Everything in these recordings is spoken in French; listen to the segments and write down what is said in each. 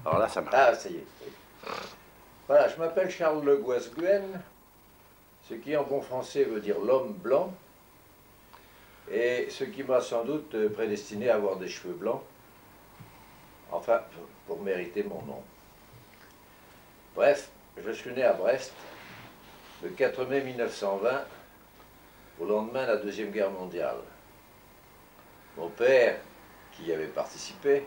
Alors là, ça marche. Ah, ça y est. Oui. Voilà, je m'appelle Charles Le Goasguen, ce qui en bon français veut dire l'homme blanc, et ce qui m'a sans doute prédestiné à avoir des cheveux blancs, enfin, pour mériter mon nom. Bref, je suis né à Brest le 4 mai 1920, au lendemain de la Deuxième Guerre mondiale. Mon père, qui y avait participé,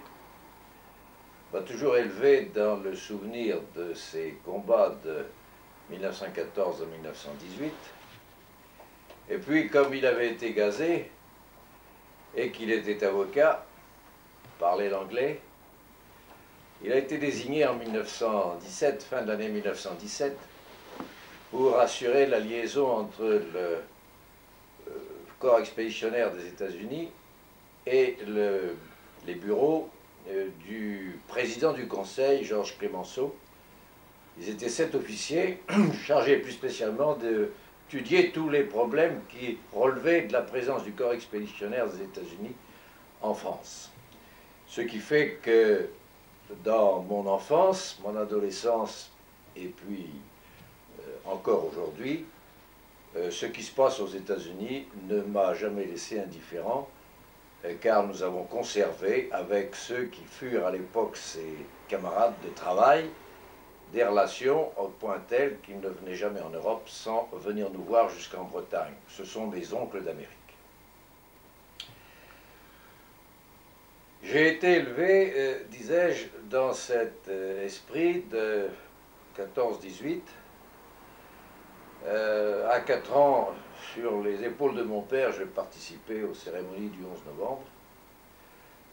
m'a toujours élevé dans le souvenir de ces combats de 1914 à 1918. Et puis, comme il avait été gazé et qu'il était avocat, parlait l'anglais, il a été désigné en 1917, fin de l'année 1917, pour assurer la liaison entre le corps expéditionnaire des États-Unis et les bureaux du président du Conseil, Georges Clemenceau. Ils étaient 7 officiers chargés plus spécialement d'étudier tous les problèmes qui relevaient de la présence du corps expéditionnaire des États-Unis en France. Ce qui fait que dans mon enfance, mon adolescence et puis encore aujourd'hui, ce qui se passe aux États-Unis ne m'a jamais laissé indifférent, car nous avons conservé avec ceux qui furent à l'époque ses camarades de travail des relations au point tel qu'ils ne venaient jamais en Europe sans venir nous voir jusqu'en Bretagne. Ce sont mes oncles d'Amérique. J'ai été élevé, disais-je, dans cet esprit de 14-18. À 4 ans, sur les épaules de mon père, je participais aux cérémonies du 11 novembre,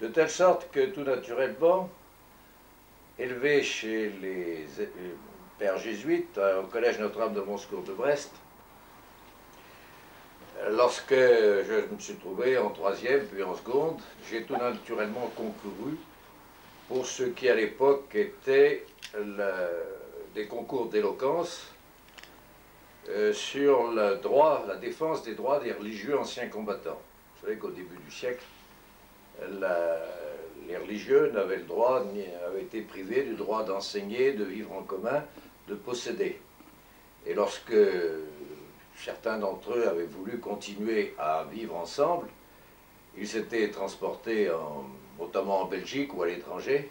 de telle sorte que tout naturellement, élevé chez les pères jésuites au collège Notre-Dame de Montsecours de Brest, lorsque je me suis trouvé en 3e puis en seconde, j'ai tout naturellement concouru pour ce qui à l'époque était des concours d'éloquence sur le droit, la défense des droits des religieux anciens combattants. Vous savez qu'au début du siècle, les religieux n'avaient le droit, ni avaient été privés du droit d'enseigner, de vivre en commun, de posséder. Et lorsque certains d'entre eux avaient voulu continuer à vivre ensemble, ils s'étaient transportés notamment en Belgique ou à l'étranger,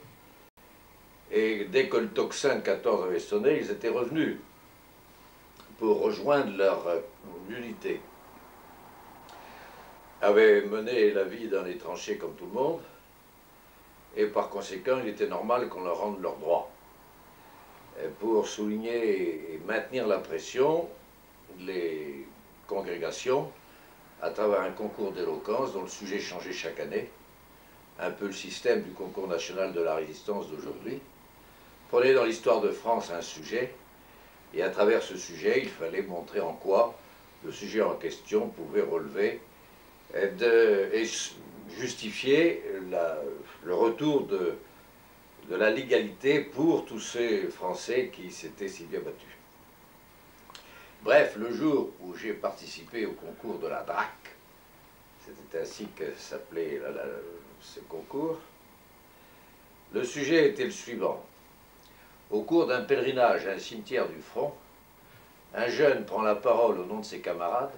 et dès que le tocsin de 14 avait sonné, ils étaient revenus pour rejoindre leur unité. Avaient mené la vie dans les tranchées comme tout le monde, et par conséquent, il était normal qu'on leur rende leurs droits. Pour souligner et maintenir la pression, les congrégations, à travers un concours d'éloquence dont le sujet changeait chaque année, un peu le système du concours national de la résistance d'aujourd'hui, prenaient dans l'histoire de France un sujet, et à travers ce sujet, il fallait montrer en quoi le sujet en question pouvait relever et justifier le retour de la légalité pour tous ces Français qui s'étaient si bien battus. Bref, le jour où j'ai participé au concours de la DRAC, c'était ainsi que s'appelait ce concours, le sujet était le suivant. Au cours d'un pèlerinage à un cimetière du front, un jeune prend la parole au nom de ses camarades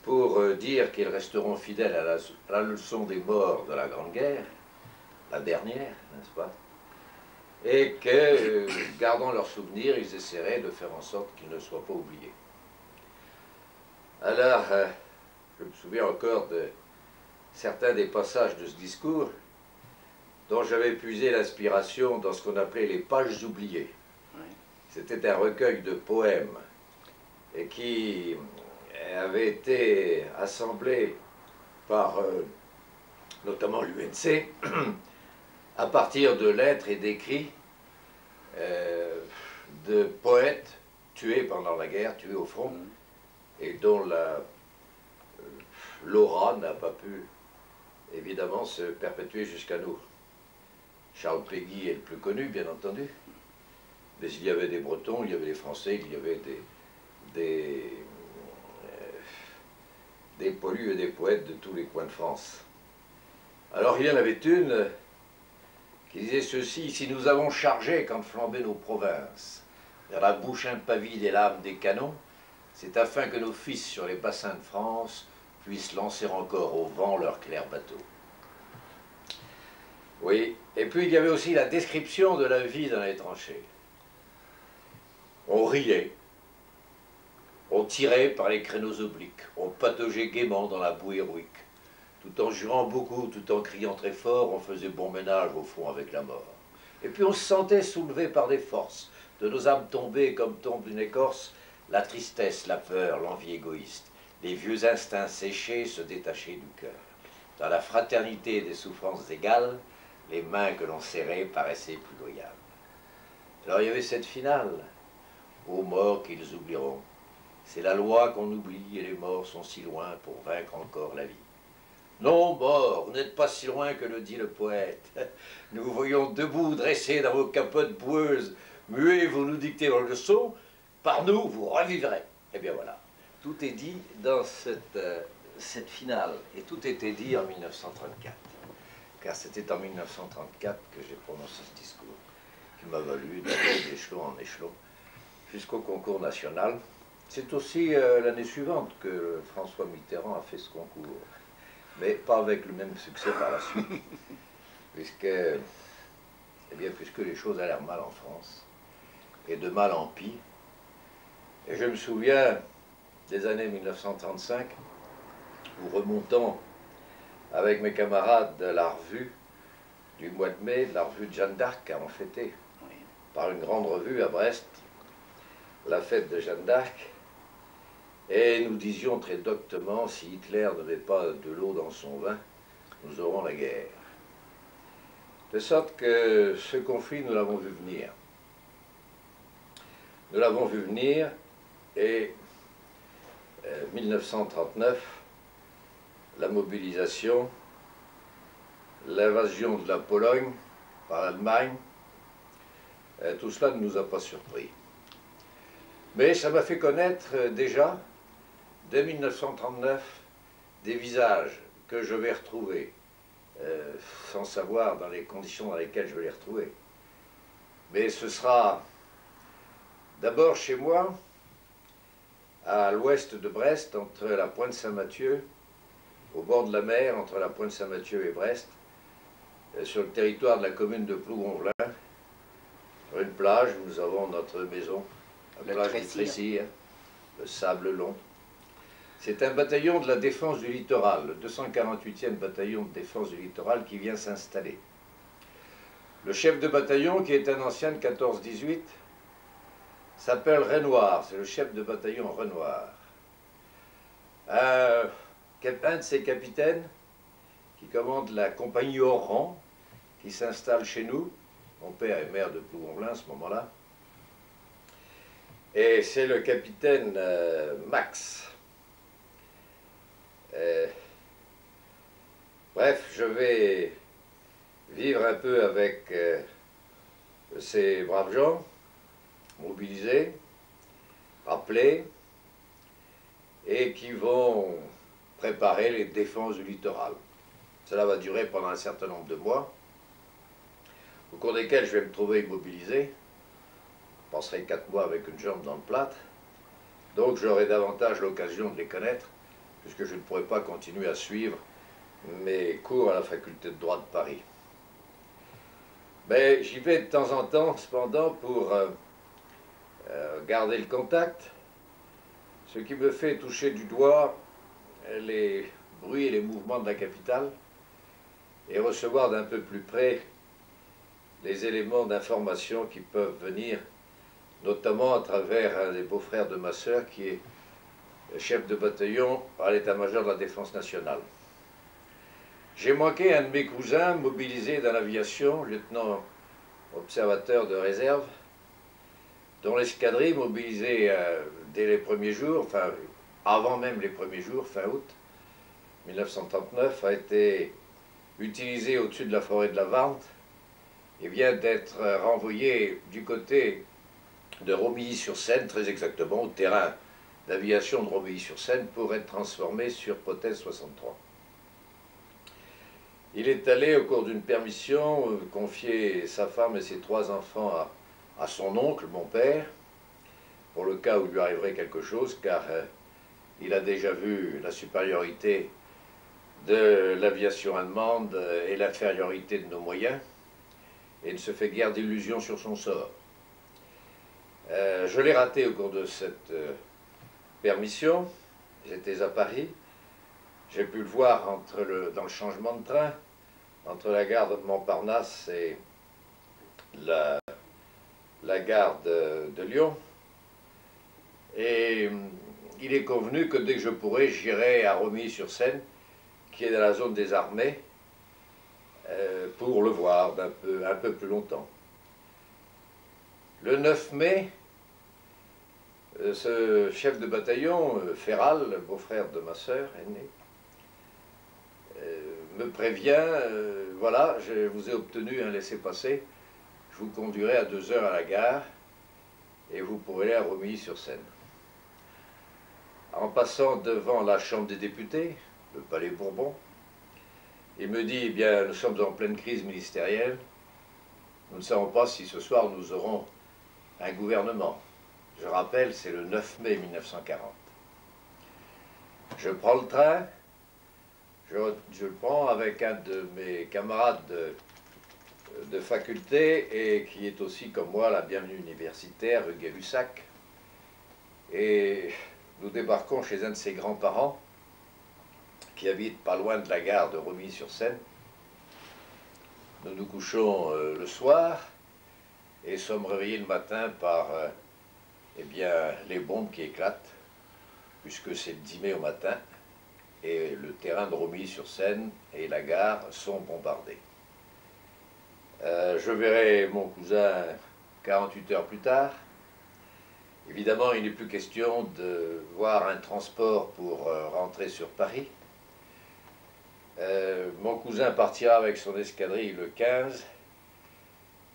pour dire qu'ils resteront fidèles à la leçon des morts de la Grande Guerre, la dernière, n'est-ce pas? Et que, gardant leurs souvenirs, ils essaieraient de faire en sorte qu'ils ne soient pas oubliés. Alors, je me souviens encore de certains des passages de ce discours dont j'avais puisé l'inspiration dans ce qu'on appelait les pages oubliées. Oui. C'était un recueil de poèmes et qui avait été assemblé par notamment l'UNC à partir de lettres et d'écrits de poètes tués pendant la guerre, tués au front, et dont l'aura n'a pas pu évidemment se perpétuer jusqu'à nous. Charles Péguy est le plus connu, bien entendu, mais il y avait des Bretons, il y avait des Français, il y avait des poilus et des poètes de tous les coins de France. Alors il y en avait une qui disait ceci: si nous avons chargé quand flambaient nos provinces, vers la bouche impavie des lames des canons, c'est afin que nos fils sur les bassins de France puissent lancer encore au vent leurs clairs bateaux. Oui, et puis il y avait aussi la description de la vie dans les tranchées. On riait, on tirait par les créneaux obliques, on pataugeait gaiement dans la boue héroïque. Tout en jurant beaucoup, tout en criant très fort, on faisait bon ménage au fond avec la mort. Et puis on se sentait soulevé par des forces, de nos âmes tombées comme tombe une écorce, la tristesse, la peur, l'envie égoïste, les vieux instincts séchés se détachaient du cœur. Dans la fraternité des souffrances égales, les mains que l'on serrait paraissaient plus loyales. Alors il y avait cette finale, aux morts qu'ils oublieront. C'est la loi qu'on oublie et les morts sont si loin pour vaincre encore la vie. Non, morts, vous n'êtes pas si loin que le dit le poète. Nous vous voyons debout, dressés dans vos capotes boueuses, muets, vous nous dictez vos leçons, par nous, vous revivrez. Eh bien voilà, tout est dit dans cette finale, et tout était dit en 1934. Car c'était en 1934 que j'ai prononcé ce discours, qui m'a valu d'aller d'échelon en échelon jusqu'au concours national. C'est aussi l'année suivante que François Mitterrand a fait ce concours, mais pas avec le même succès par la suite, puisque les choses allèrent mal en France, et de mal en pis. Et je me souviens des années 1935, où remontant avec mes camarades de la revue du mois de mai, de la revue de Jeanne d'Arc, car on fêtait par une grande revue à Brest la fête de Jeanne d'Arc, et nous disions très doctement, si Hitler ne met pas de l'eau dans son vin, nous aurons la guerre. De sorte que ce conflit, nous l'avons vu venir. Nous l'avons vu venir, et 1939, la mobilisation, l'invasion de la Pologne par l'Allemagne, tout cela ne nous a pas surpris. Mais ça m'a fait connaître déjà, dès 1939, des visages que je vais retrouver, sans savoir dans les conditions dans lesquelles je vais les retrouver. Mais ce sera d'abord chez moi, à l'ouest de Brest, entre la Pointe Saint-Mathieu, au bord de la mer, entre la Pointe Saint-Mathieu et Brest, sur le territoire de la commune de Plougonvelin, sur une plage où nous avons notre maison, la plage du Trécy, le sable long. C'est un bataillon de la défense du littoral, le 248e bataillon de défense du littoral qui vient s'installer. Le chef de bataillon, qui est un ancien de 14-18, s'appelle Renoir, c'est le chef de bataillon Renoir. Un de ses capitaines, qui commande la compagnie Oran, qui s'installe chez nous. Mon père est maire de Plougonvelin à ce moment-là. Et c'est le capitaine Max. Bref, je vais vivre un peu avec ces braves gens, mobilisés, rappelés, et qui vont préparer les défenses du littoral. Cela va durer pendant un certain nombre de mois, au cours desquels je vais me trouver immobilisé. Je passerai 4 mois avec une jambe dans le plâtre, donc j'aurai davantage l'occasion de les connaître, puisque je ne pourrai pas continuer à suivre mes cours à la faculté de droit de Paris. Mais j'y vais de temps en temps, cependant, pour garder le contact, ce qui me fait toucher du doigt les bruits et les mouvements de la capitale et recevoir d'un peu plus près les éléments d'information qui peuvent venir, notamment à travers un des beaux-frères de ma sœur qui est chef de bataillon à l'état-major de la Défense nationale. J'ai manqué un de mes cousins mobilisé dans l'aviation, lieutenant observateur de réserve, dont l'escadrille mobilisée dès les premiers jours, enfin avant même les premiers jours, fin août 1939, a été utilisée au-dessus de la forêt de la Varde et vient d'être renvoyée du côté de Romilly-sur-Seine, très exactement au terrain d'aviation de Romilly-sur-Seine, pour être transformée sur Potez 63. Il est allé, au cours d'une permission, confier sa femme et ses 3 enfants à son oncle, mon père, pour le cas où il lui arriverait quelque chose, car il a déjà vu la supériorité de l'aviation allemande et l'infériorité de nos moyens, et ne se fait guère d'illusions sur son sort. Je l'ai raté au cours de cette permission. J'étais à Paris. J'ai pu le voir dans le changement de train, entre la gare de Montparnasse et la gare de Lyon. Et il est convenu que dès que je pourrai, j'irai à Romilly-sur-Seine, qui est dans la zone des armées, pour le voir un peu plus longtemps. Le 9 mai, ce chef de bataillon, Ferral, beau-frère de ma sœur aînée, me prévient, voilà, je vous ai obtenu un laissez-passer, je vous conduirai à 2 heures à la gare et vous pourrez aller à Romilly-sur-Seine. En passant devant la Chambre des députés, le Palais Bourbon, il me dit, eh bien, nous sommes en pleine crise ministérielle, nous ne savons pas si ce soir nous aurons un gouvernement. Je rappelle, c'est le 9 mai 1940. Je prends le train, je le prends avec un de mes camarades de faculté et qui est aussi, comme moi, la bienvenue universitaire, Gay-Lussac. Et nous débarquons chez un de ses grands-parents, qui habite pas loin de la gare de Romilly-sur-Seine. Nous nous couchons le soir et sommes réveillés le matin par eh bien, les bombes qui éclatent, puisque c'est le 10 mai au matin, et le terrain de Romilly-sur-Seine et la gare sont bombardés. Je verrai mon cousin 48 heures plus tard. Évidemment, il n'est plus question de voir un transport pour rentrer sur Paris. Mon cousin partira avec son escadrille le 15,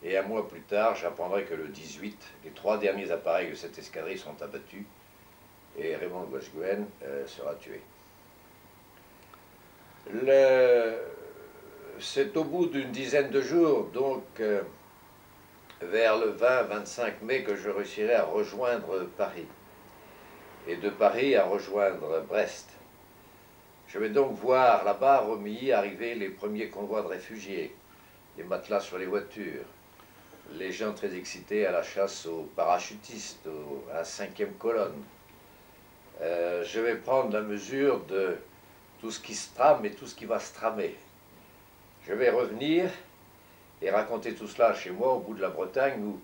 et un mois plus tard, j'apprendrai que le 18, les 3 derniers appareils de cette escadrille sont abattus, et Raymond Gouasguen sera tué. C'est au bout d'une dizaine de jours, donc vers le 20-25 mai, que je réussirai à rejoindre Paris, et de Paris à rejoindre Brest. Je vais donc voir là-bas, à Romilly, arriver les premiers convois de réfugiés, les matelas sur les voitures, les gens très excités à la chasse aux parachutistes, à la 5e colonne. Je vais prendre la mesure de tout ce qui se trame et tout ce qui va se tramer. Je vais revenir et raconter tout cela chez moi, au bout de la Bretagne, où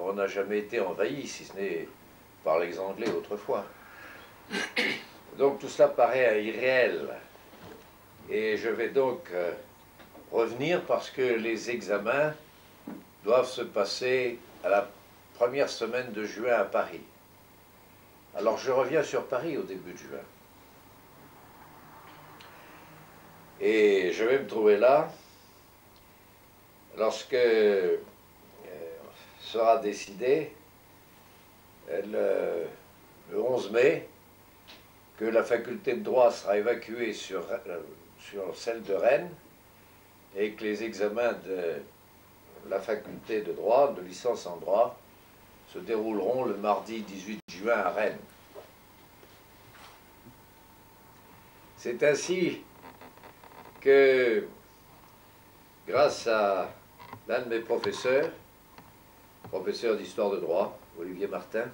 on n'a jamais été envahi, si ce n'est par les Anglais autrefois. Donc tout cela paraît irréel. Et je vais donc revenir parce que les examens doivent se passer à la première semaine de juin à Paris. Alors je reviens sur Paris au début de juin. Et je vais me trouver là lorsque sera décidé le 11 mai que la faculté de droit sera évacuée sur celle de Rennes et que les examens de la faculté de droit, de licence en droit, se dérouleront le mardi 18 juin à Rennes. C'est ainsi que, grâce à l'un de mes professeurs, professeur d'histoire de droit, Olivier Martin,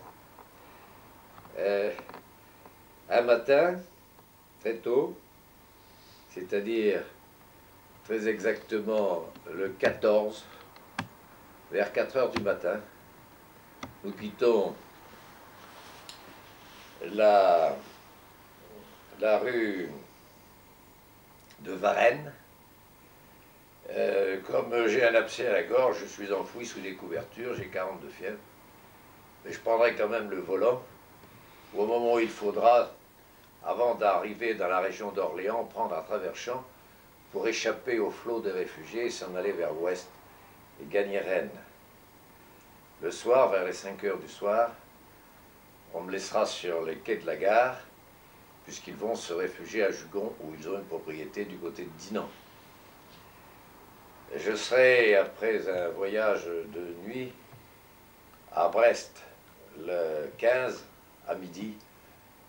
un matin, très tôt, c'est-à-dire très exactement le 14, vers 4 heures du matin, nous quittons la rue de Varennes. Comme j'ai un abcès à la gorge, je suis enfoui sous des couvertures, j'ai 40 de fièvre, mais je prendrai quand même le volant, au moment où il faudra, avant d'arriver dans la région d'Orléans, prendre un traverse-champ pour échapper au flot des réfugiés et s'en aller vers l'ouest et gagner Rennes. Le soir, vers les 5 heures du soir, on me laissera sur les quais de la gare, puisqu'ils vont se réfugier à Jugon, où ils ont une propriété du côté de Dinan. Je serai, après un voyage de nuit, à Brest, le 15 à midi.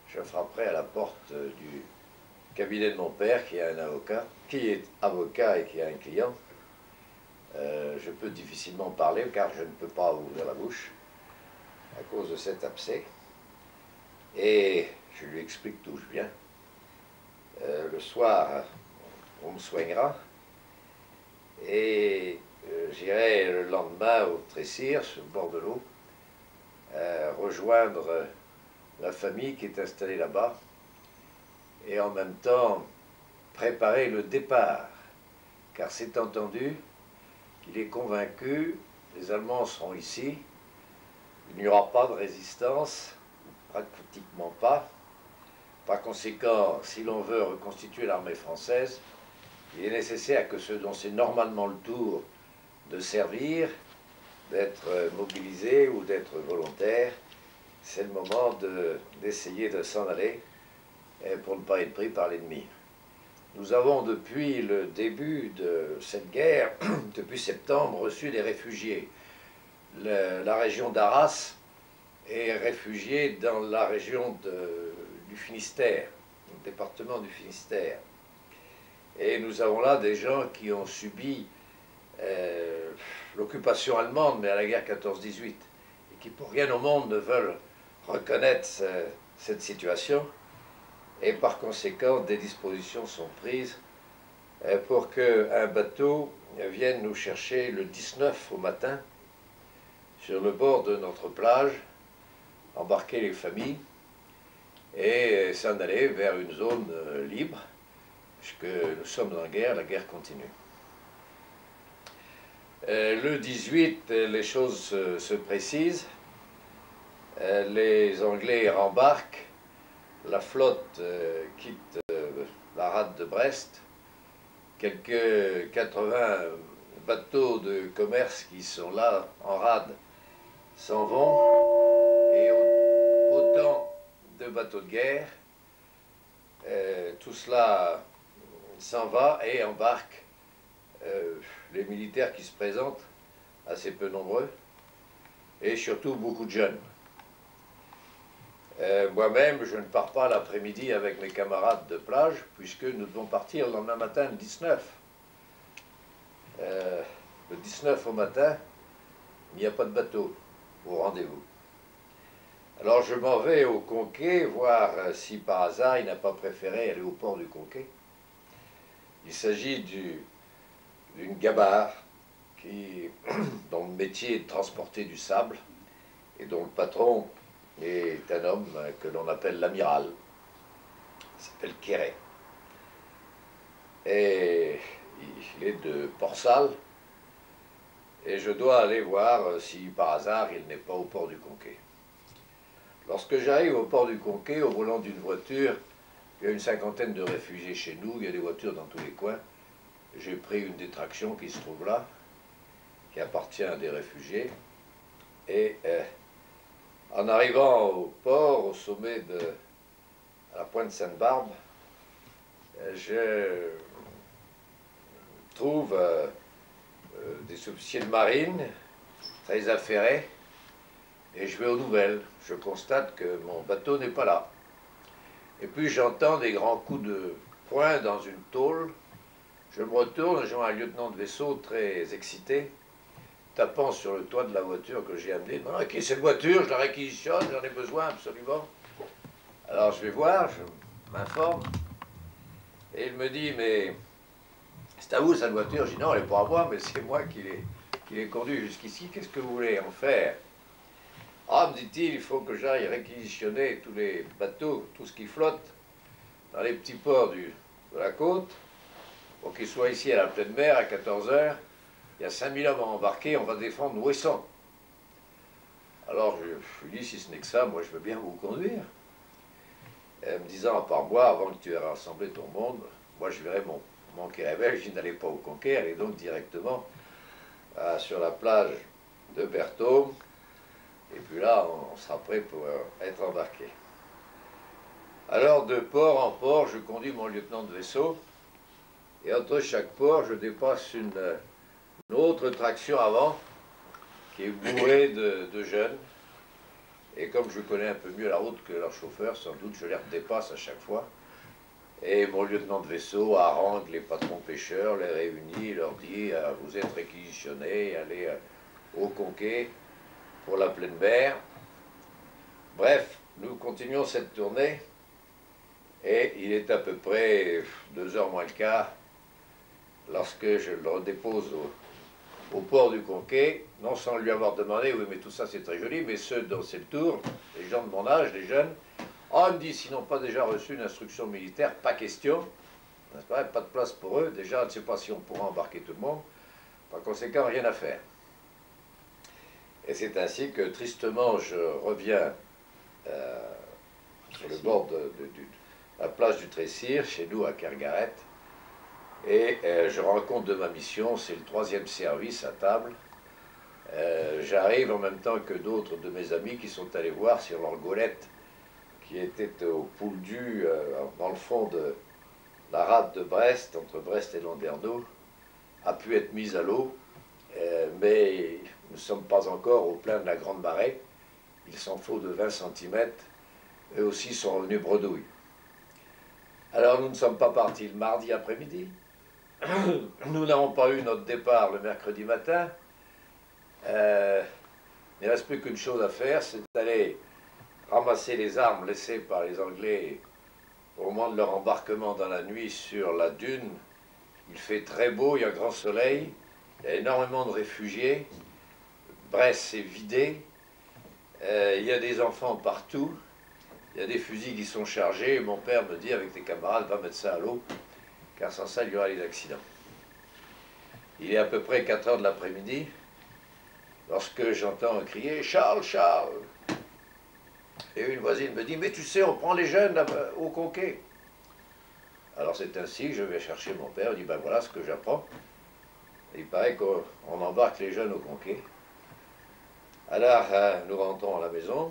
Je frapperai à la porte du cabinet de mon père, qui est avocat et qui a un client. Je peux difficilement parler car je ne peux pas ouvrir la bouche à cause de cet abcès. Et je lui explique d'où je viens. Le soir, on me soignera. Et j'irai le lendemain au Tressir, sur le bord de l'eau, rejoindre la famille qui est installée là-bas et en même temps préparer le départ, car c'est entendu qu'il est convaincu, les Allemands seront ici, il n'y aura pas de résistance, pratiquement pas. Par conséquent, si l'on veut reconstituer l'armée française, il est nécessaire que ceux dont c'est normalement le tour de servir, d'être mobilisés ou d'être volontaires, c'est le moment d'essayer de s'en aller pour ne pas être pris par l'ennemi. Nous avons depuis le début de cette guerre, depuis septembre, reçu des réfugiés. La région d'Arras est réfugiée dans la région du Finistère, le département du Finistère. Et nous avons là des gens qui ont subi l'occupation allemande, mais à la guerre 14-18, et qui pour rien au monde ne veulent reconnaître cette situation. Et par conséquent, des dispositions sont prises pour qu'un bateau vienne nous chercher le 19 au matin, sur le bord de notre plage, embarquer les familles et s'en aller vers une zone libre, puisque nous sommes en guerre, la guerre continue. Le 18, les choses se précisent. Les Anglais rembarquent, la flotte quitte la rade de Brest, quelques 80 bateaux de commerce qui sont là en rade s'en vont, et autant de bateaux de guerre. Tout cela s'en va et embarque les militaires qui se présentent, assez peu nombreux, et surtout beaucoup de jeunes. Moi-même, je ne pars pas l'après-midi avec mes camarades de plage, puisque nous devons partir le lendemain matin, le 19. Le 19 au matin, il n'y a pas de bateau au rendez-vous. Alors je m'en vais au Conquet, voir si par hasard il n'a pas préféré aller au port du Conquet. Il s'agit d'une gabarre dont le métier est de transporter du sable et dont le patron est un homme que l'on appelle l'amiral. Il s'appelle Quéret. Et il est de Port-Salle. Et je dois aller voir si par hasard il n'est pas au port du Conquet. Lorsque j'arrive au port du Conquet, au volant d'une voiture, il y a une cinquantaine de réfugiés chez nous, il y a des voitures dans tous les coins. J'ai pris une détraction qui se trouve là, qui appartient à des réfugiés. Et en arrivant au port, au sommet à la pointe Sainte-Barbe, je trouve des officiers de marine très affairés, et je vais aux nouvelles. Je constate que mon bateau n'est pas là. Et puis j'entends des grands coups de poing dans une tôle. Je me retourne, je vois un lieutenant de vaisseau très excité, tapant sur le toit de la voiture que j'ai amenée. « Qui est cette voiture? Je la réquisitionne, j'en ai besoin absolument. » Alors je vais voir, je m'informe, et il me dit « Mais c'est à vous cette voiture ?» Je dis « Non, elle n'est pas à moi, mais c'est moi qui l'ai conduite jusqu'ici. Qu'est-ce que vous voulez en faire ?» « Ah, me dit-il, il faut que j'aille réquisitionner tous les bateaux, tout ce qui flotte, dans les petits ports de la côte, pour qu'ils soient ici à la pleine mer à 14 h. Il y a 5000 hommes à embarquer, on va défendre Ouessant. » Alors je lui dis, si ce n'est que ça, moi je veux bien vous conduire. Me disant, à part moi, avant que tu aies rassemblé ton monde, moi je verrai mon Quérébec. Je n'allais pas au Conquet, allez donc directement sur la plage de Berthaume. Et puis là, on sera prêt pour être embarqué. Alors, de port en port, je conduis mon lieutenant de vaisseau. Et entre chaque port, je dépasse une Une autre traction avant, qui est bourrée de jeunes. Et comme je connais un peu mieux la route que leur chauffeur, sans doute je les redépasse à chaque fois. Et mon lieutenant de vaisseau harangue les patrons pêcheurs, les réunit, leur dit vous êtes réquisitionnés, allez au Conquet pour la pleine mer. Bref, nous continuons cette tournée et il est à peu près 2h moins le quart lorsque je le redépose au port du Conquet, non sans lui avoir demandé, oui mais tout ça c'est très joli, mais ceux dont c'est le tour, les gens de mon âge, les jeunes, il me dit s'ils n'ont pas déjà reçu une instruction militaire, pas question, pas de place pour eux, déjà je ne sais pas si on pourra embarquer tout le monde, par conséquent rien à faire. Et c'est ainsi que tristement je reviens sur le bord de la place du Tressir, chez nous à Kergaret, et je rends compte de ma mission, c'est le 3e service à table. J'arrive en même temps que d'autres de mes amis qui sont allés voir sur leur golette, qui était au Pouldu, dans le fond de la rade de Brest, entre Brest et Landerneau, a pu être mise à l'eau, mais nous ne sommes pas encore au plein de la grande marée. Il s'en faut de 20 cm. Eux aussi sont revenus bredouilles. Alors nous ne sommes pas partis le mardi après-midi. Nous n'avons pas eu notre départ le mercredi matin. Il ne reste plus qu'une chose à faire, c'est d'aller ramasser les armes laissées par les Anglais au moment de leur embarquement dans la nuit sur la dune. Il fait très beau, il y a grand soleil, il y a énormément de réfugiés. Brest est vidé, il y a des enfants partout, il y a des fusils qui sont chargés. Mon père me dit avec tes camarades, va mettre ça à l'eau, car sans ça il y aura des accidents. Il est à peu près 4h de l'après-midi, lorsque j'entends crier « Charles, Charles !» Et une voisine me dit « Mais tu sais, on prend les jeunes là, au Conquet. » Alors c'est ainsi que je vais chercher mon père, il dit « Ben voilà ce que j'apprends. » Il paraît qu'on embarque les jeunes au Conquet. Alors nous rentrons à la maison.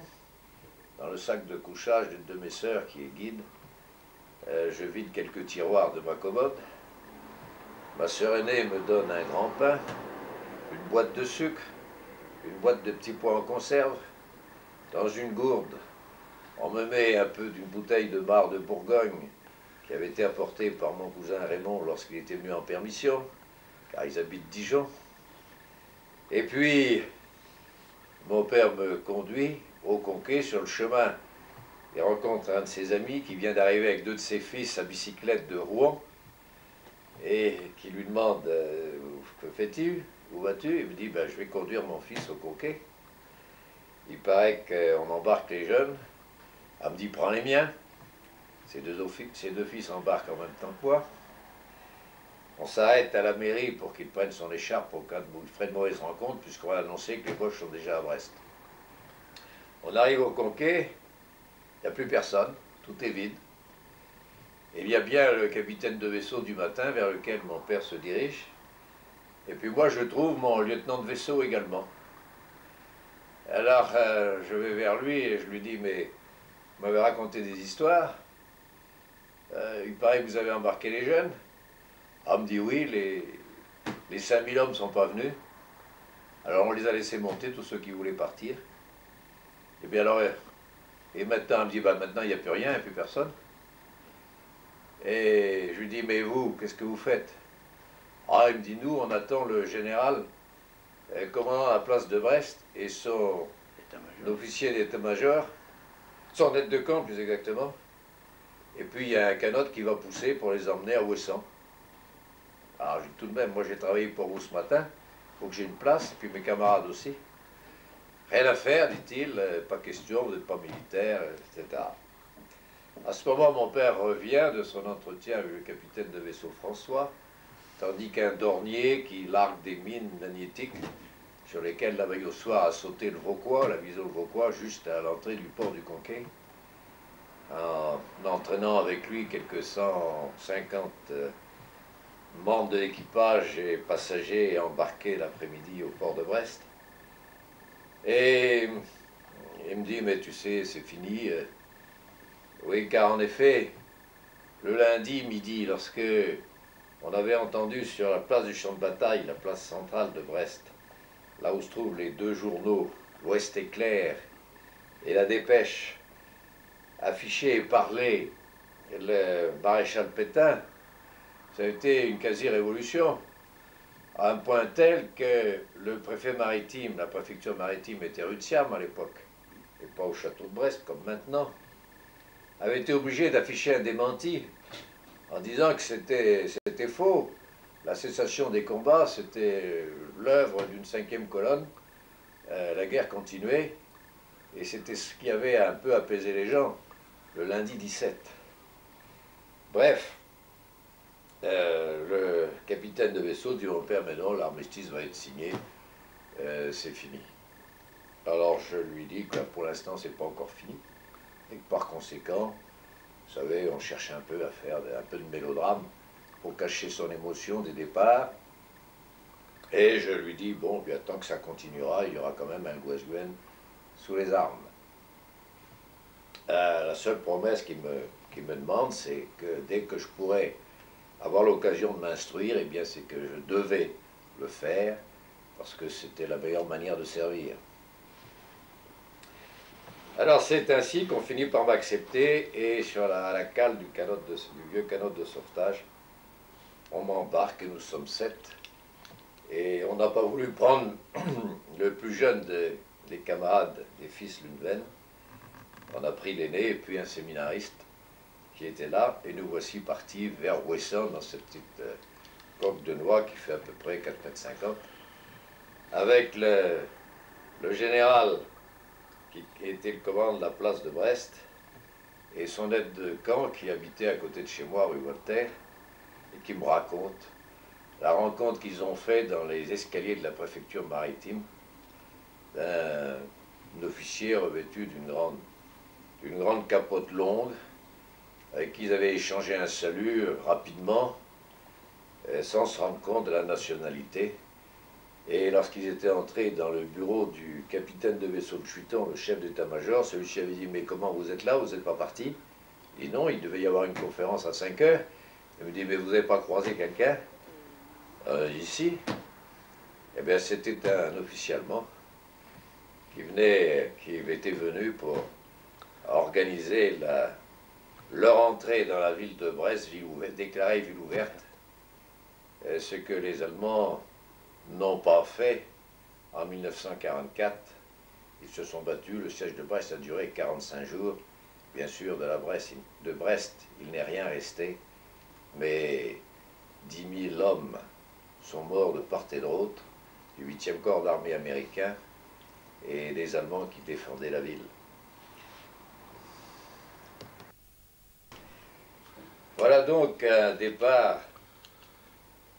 Dans le sac de couchage d'une de mes sœurs qui est guide, je vide quelques tiroirs de ma commode. Ma sœur aînée me donne un grand pain, une boîte de sucre, une boîte de petits pois en conserve. Dans une gourde, on me met un peu d'une bouteille de bar de Bourgogne qui avait été apportée par mon cousin Raymond lorsqu'il était venu en permission, car ils habitent Dijon. Et puis, mon père me conduit au Conquet sur le chemin. Il rencontre un de ses amis qui vient d'arriver avec 2 de ses fils à bicyclette de Rouen et qui lui demande que fais-tu, où vas-tu? Il me dit ben, je vais conduire mon fils au Conquet. Il paraît qu'on embarque les jeunes. Elle me dit prends les miens. Ses deux fils embarquent en même temps que moi. On s'arrête à la mairie pour qu'il prenne son écharpe au cas où il ferait de mauvaises rencontres, puisqu'on va annoncer que les Boches sont déjà à Brest. On arrive au Conquet, il n'y a plus personne, tout est vide. Et il y a bien le capitaine de vaisseau du matin vers lequel mon père se dirige. Et puis moi je trouve mon lieutenant de vaisseau également. Alors je vais vers lui et je lui dis mais vous m'avez raconté des histoires. Il paraît que vous avez embarqué les jeunes. Ah, me dit oui, les 5000 hommes ne sont pas venus. Alors on les a laissés monter, tous ceux qui voulaient partir. Et bien alors, et maintenant, elle me dit, bah, maintenant il n'y a plus rien, il n'y a plus personne. Et je lui dis, mais vous, qu'est-ce que vous faites? Ah, il me dit, nous, on attend le général, commandant à la place de Brest, et son officier d'état-major, son aide de camp plus exactement. Et puis il y a un canot qui va pousser pour les emmener à Ouessant. Alors j'ai tout de même, moi j'ai travaillé pour vous ce matin, il faut que j'ai une place, et puis mes camarades aussi. Rien à faire, dit-il, pas question, vous n'êtes pas militaire, etc. À ce moment, mon père revient de son entretien avec le capitaine de vaisseau François, tandis qu'un dornier qui largue des mines magnétiques sur lesquelles la veille au soir a sauté le Vauquois, la vision le Vauquois, juste à l'entrée du port du Conquet, en entraînant avec lui quelques 150 membres de l'équipage et passagers embarqués l'après-midi au port de Brest. Et il me dit, mais tu sais, c'est fini. Oui, car en effet, le lundi midi, lorsque on avait entendu sur la place du champ de bataille, la place centrale de Brest, là où se trouvent les deux journaux, l'Ouest éclair et la Dépêche, afficher et parler le maréchal Pétain, ça a été une quasi-révolution, à un point tel que le préfet maritime, la préfecture maritime était rue de Siam à l'époque, et pas au château de Brest comme maintenant, avait été obligé d'afficher un démenti en disant que c'était faux. La cessation des combats, c'était l'œuvre d'une cinquième colonne. La guerre continuait, et c'était ce qui avait un peu apaisé les gens le lundi 17. Bref, le capitaine de vaisseau dit au père, mais non, l'armistice va être signé, c'est fini. Alors je lui dis que pour l'instant c'est pas encore fini, et que par conséquent, vous savez, on cherche un peu à faire un peu de mélodrame pour cacher son émotion des départs. Et je lui dis, bon, bien tant que ça continuera, il y aura quand même un Gouesguen sous les armes. La seule promesse qu'il me demande, c'est que dès que je pourrai avoir l'occasion de m'instruire, eh bien c'est que je devais le faire, parce que c'était la meilleure manière de servir. Alors c'est ainsi qu'on finit par m'accepter, et sur la cale du vieux canot de sauvetage, on m'embarque et nous sommes 7. Et on n'a pas voulu prendre le plus jeune des camarades des fils Lunven. On a pris l'aîné et puis un séminariste qui était là, et nous voici partis vers Ouessant dans cette petite coque de noix qui fait à peu près 4,50 m, avec le général qui était le commandant de la place de Brest, et son aide de camp qui habitait à côté de chez moi, rue Voltaire, et qui me raconte la rencontre qu'ils ont faite dans les escaliers de la préfecture maritime d'un officier revêtu d'une grande capote longue, avec qui ils avaient échangé un salut rapidement, sans se rendre compte de la nationalité. Et lorsqu'ils étaient entrés dans le bureau du capitaine de vaisseau de Chuiton, le chef d'état-major, celui-ci avait dit « Mais comment vous êtes là, vous n'êtes pas parti ?» Il dit « Non, il devait y avoir une conférence à 5 h. » Il me dit « Mais vous n'avez pas croisé quelqu'un ici ?» Eh bien, c'était un officier allemand qui était venu pour organiser leur entrée dans la ville de Brest, déclarée ville ouverte, ce que les Allemands n'ont pas fait en 1944. Ils se sont battus, le siège de Brest a duré 45 jours. Bien sûr, de Brest, il n'est rien resté, mais 10 000 hommes sont morts de part et d'autre, du 8e corps d'armée américain et des Allemands qui défendaient la ville. Voilà donc un départ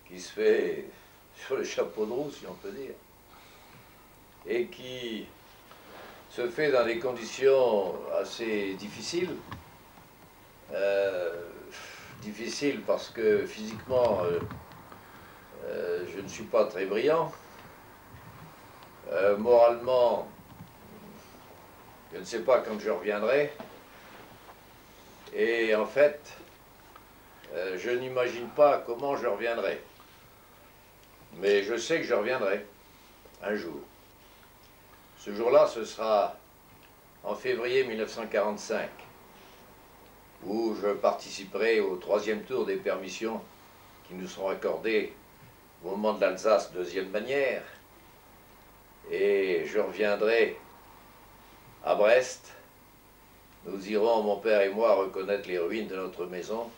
qui se fait sur le chapeau de roue, si on peut dire, et qui se fait dans des conditions assez difficiles. Difficiles parce que physiquement, je ne suis pas très brillant. Moralement, je ne sais pas quand je reviendrai. Et en fait, je n'imagine pas comment je reviendrai. Mais je sais que je reviendrai un jour. Ce jour-là, ce sera en février 1945, où je participerai au 3e tour des permissions qui nous seront accordées au moment de l'Alsace, 2e manière. Et je reviendrai à Brest. Nous irons, mon père et moi, reconnaître les ruines de notre maison.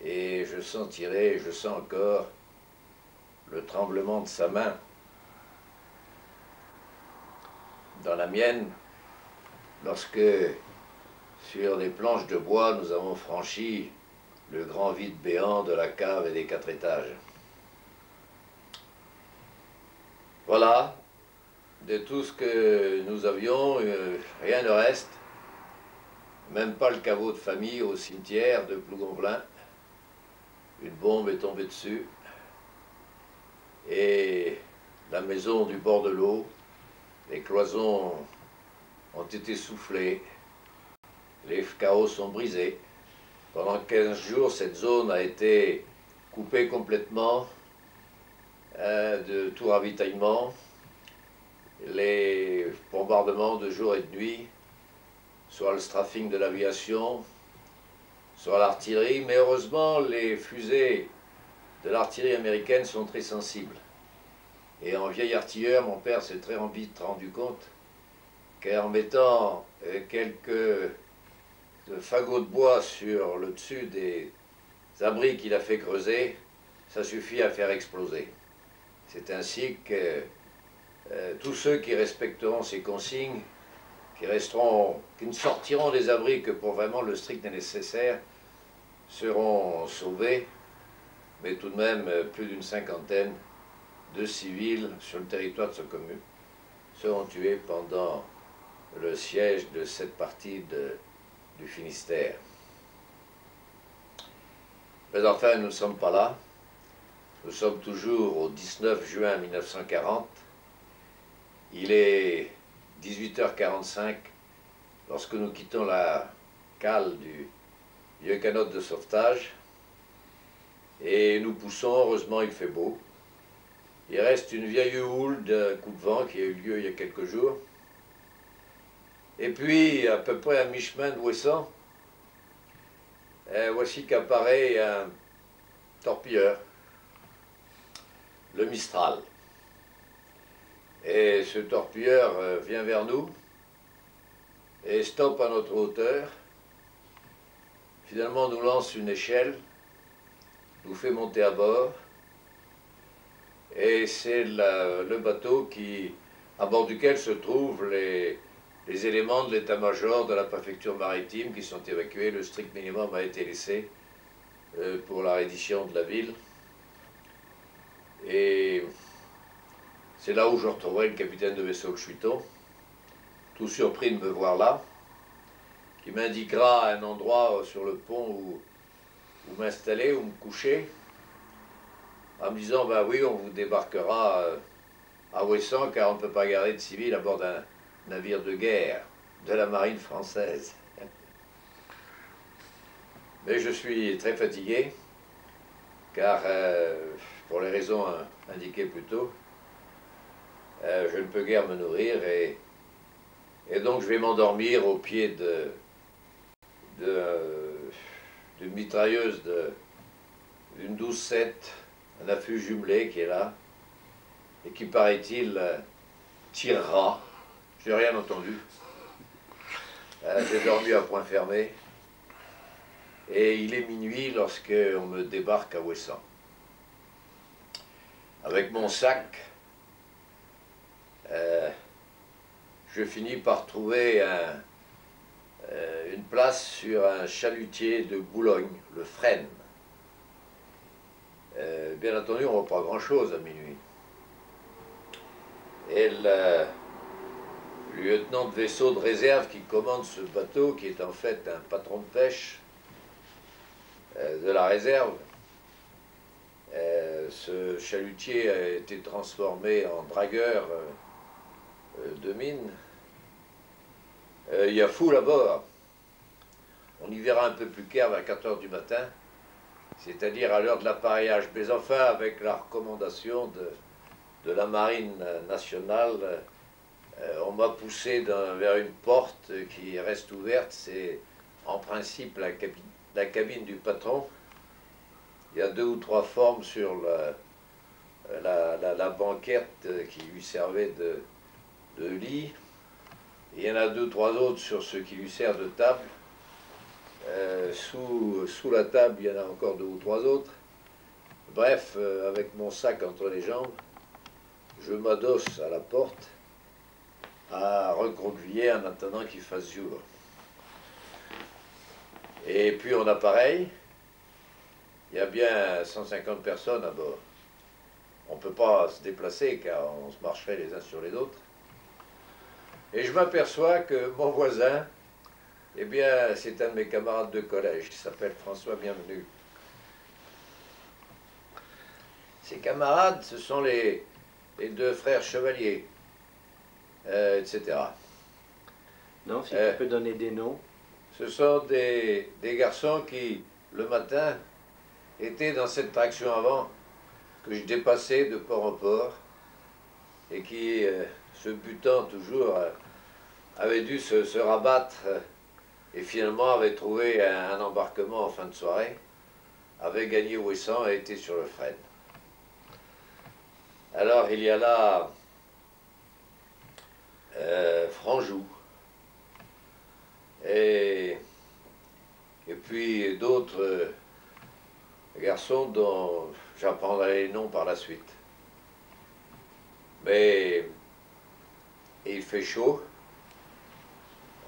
Et je sens encore le tremblement de sa main dans la mienne, lorsque, sur des planches de bois, nous avons franchi le grand vide béant de la cave et des 4 étages. Voilà, de tout ce que nous avions, rien ne reste, même pas le caveau de famille au cimetière de Plougonvelin. Une bombe est tombée dessus, et la maison du bord de l'eau, les cloisons ont été soufflées, les carreaux sont brisés. Pendant 15 jours, cette zone a été coupé complètement de tout ravitaillement, les bombardements de jour et de nuit, soit le strafing de l'aviation, soit l'artillerie, mais heureusement les fusées de l'artillerie américaine sont très sensibles. Et en vieil artilleur, mon père s'est très vite rendu compte qu'en mettant quelques fagots de bois sur le dessus des abris qu'il a fait creuser, ça suffit à faire exploser. C'est ainsi que tous ceux qui respecteront ces consignes, qui ne sortiront des abris que pour vraiment le strict nécessaire, seront sauvés, mais tout de même plus d'une cinquantaine de civils sur le territoire de ce commune seront tués pendant le siège de cette partie du Finistère. Mais enfin, nous ne sommes pas là. Nous sommes toujours au 19 juin 1940. Il est 18h45 lorsque nous quittons la cale du vieux canot de sauvetage et nous poussons. Heureusement, il fait beau. Il reste une vieille houle d'un coup de vent qui a eu lieu il y a quelques jours. Et puis, à peu près à mi-chemin de Ouessant, voici qu'apparaît un torpilleur, le Mistral. Et ce torpilleur vient vers nous et stoppe à notre hauteur. Finalement, nous lance une échelle, nous fait monter à bord. Et c'est le bateau à bord duquel se trouvent les éléments de l'état-major de la préfecture maritime qui sont évacués. Le strict minimum a été laissé pour la reddition de la ville. Et c'est là où je retrouverai le capitaine de vaisseau que je suis, tout surpris de me voir là, qui m'indiquera un endroit sur le pont où m'installer, où me coucher, en me disant, ben oui, on vous débarquera à Ouessant, car on ne peut pas garder de civils à bord d'un navire de guerre de la marine française. Mais je suis très fatigué, car pour les raisons indiquées plus tôt, je ne peux guère me nourrir, et donc je vais m'endormir au pied d'une mitrailleuse d'une 12-7, un affût jumelé qui est là, et qui, paraît-il, tirera. Je n'ai rien entendu. J'ai dormi à point fermé. Et il est minuit lorsqu'on me débarque à Ouessant. Avec mon sac, je finis par trouver une place sur un chalutier de Boulogne, le Frêne. Bien entendu, on ne voit pas grand-chose à minuit. Et le lieutenant de vaisseau de réserve qui commande ce bateau, qui est en fait un patron de pêche de la réserve, ce chalutier a été transformé en dragueur de mine. Il y a foule à bord. On y verra un peu plus clair vers 4 h du matin, c'est-à-dire à l'heure de l'appareillage. Mais enfin, avec la recommandation de la marine nationale, on m'a poussé vers une porte qui reste ouverte. C'est en principe la cabine du patron. Il y a 2 ou 3 formes sur la banquette qui lui servait de lit. Et il y en a 2 ou 3 autres sur ce qui lui sert de table. Sous la table, il y en a encore 2 ou 3 autres. Bref, avec mon sac entre les jambes, je m'adosse à la porte à recroqueviller en attendant qu'il fasse jour. Et puis en appareil, il y a bien 150 personnes à bord. On ne peut pas se déplacer car on se marcherait les uns sur les autres. Et je m'aperçois que mon voisin, eh bien, c'est un de mes camarades de collège, qui s'appelle François Bienvenu. Ses camarades, ce sont les 2 frères Chevalier, etc. Non, si tu peux donner des noms. Ce sont des garçons qui, le matin, était dans cette traction avant que je dépassais de port en port et qui, se butant toujours, avait dû se rabattre et finalement avait trouvé un embarquement en fin de soirée, avait gagné Ouessant et était sur le Fresne. Alors il y a là Franjou et puis d'autres garçons dont j'apprendrai les noms par la suite. Mais il fait chaud,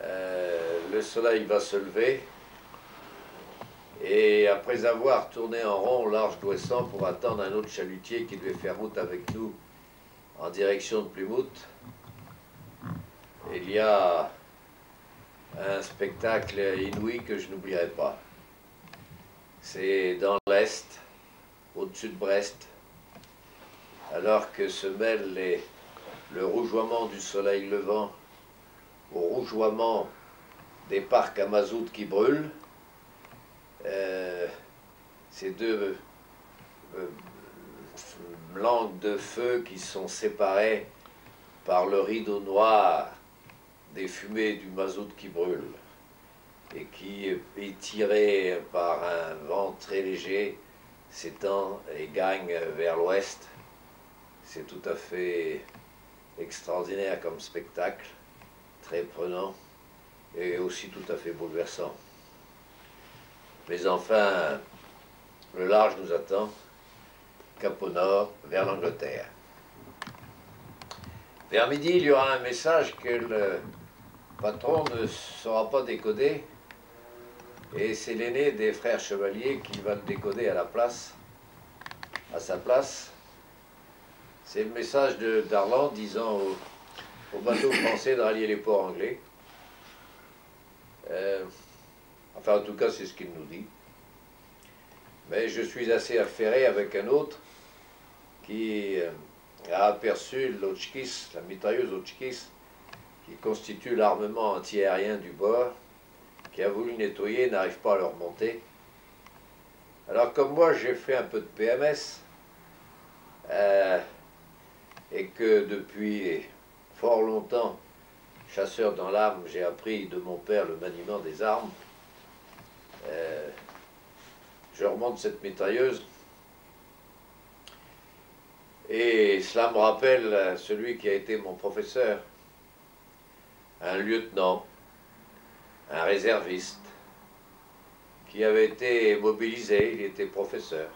le soleil va se lever, et après avoir tourné en rond au large d'Ouessant pour attendre un autre chalutier qui devait faire route avec nous en direction de Plymouth, il y a un spectacle inouï que je n'oublierai pas. C'est dans l'Est, au-dessus de Brest, alors que se mêle le rougeoiement du soleil levant au rougeoiement des parcs à mazout qui brûlent. Ces deux langues de feu qui sont séparées par le rideau noir des fumées du mazout qui brûle et qui, étiré par un vent très léger, s'étend et gagne vers l'ouest. C'est tout à fait extraordinaire comme spectacle, très prenant et aussi tout à fait bouleversant. Mais enfin, le large nous attend, cap au nord, vers l'Angleterre. Vers midi, il y aura un message que le patron ne saura pas décoder, et c'est l'aîné des frères Chevalier qui va le décoder à la place, à sa place. C'est le message d'Arlan disant aux bateaux français de rallier les ports anglais. Enfin, en tout cas, c'est ce qu'il nous dit. Mais je suis assez affairé avec un autre qui a aperçu l'Hotchkiss, la mitrailleuse Hotchkiss, qui constitue l'armement anti-aérien du bord, qui a voulu nettoyer, n'arrive pas à le remonter. Alors comme moi j'ai fait un peu de PMS, et que depuis fort longtemps, chasseur dans l'arme, j'ai appris de mon père le maniement des armes, je remonte cette mitrailleuse, et cela me rappelle celui qui a été mon professeur, un lieutenant, un réserviste, qui avait été mobilisé, il était professeur,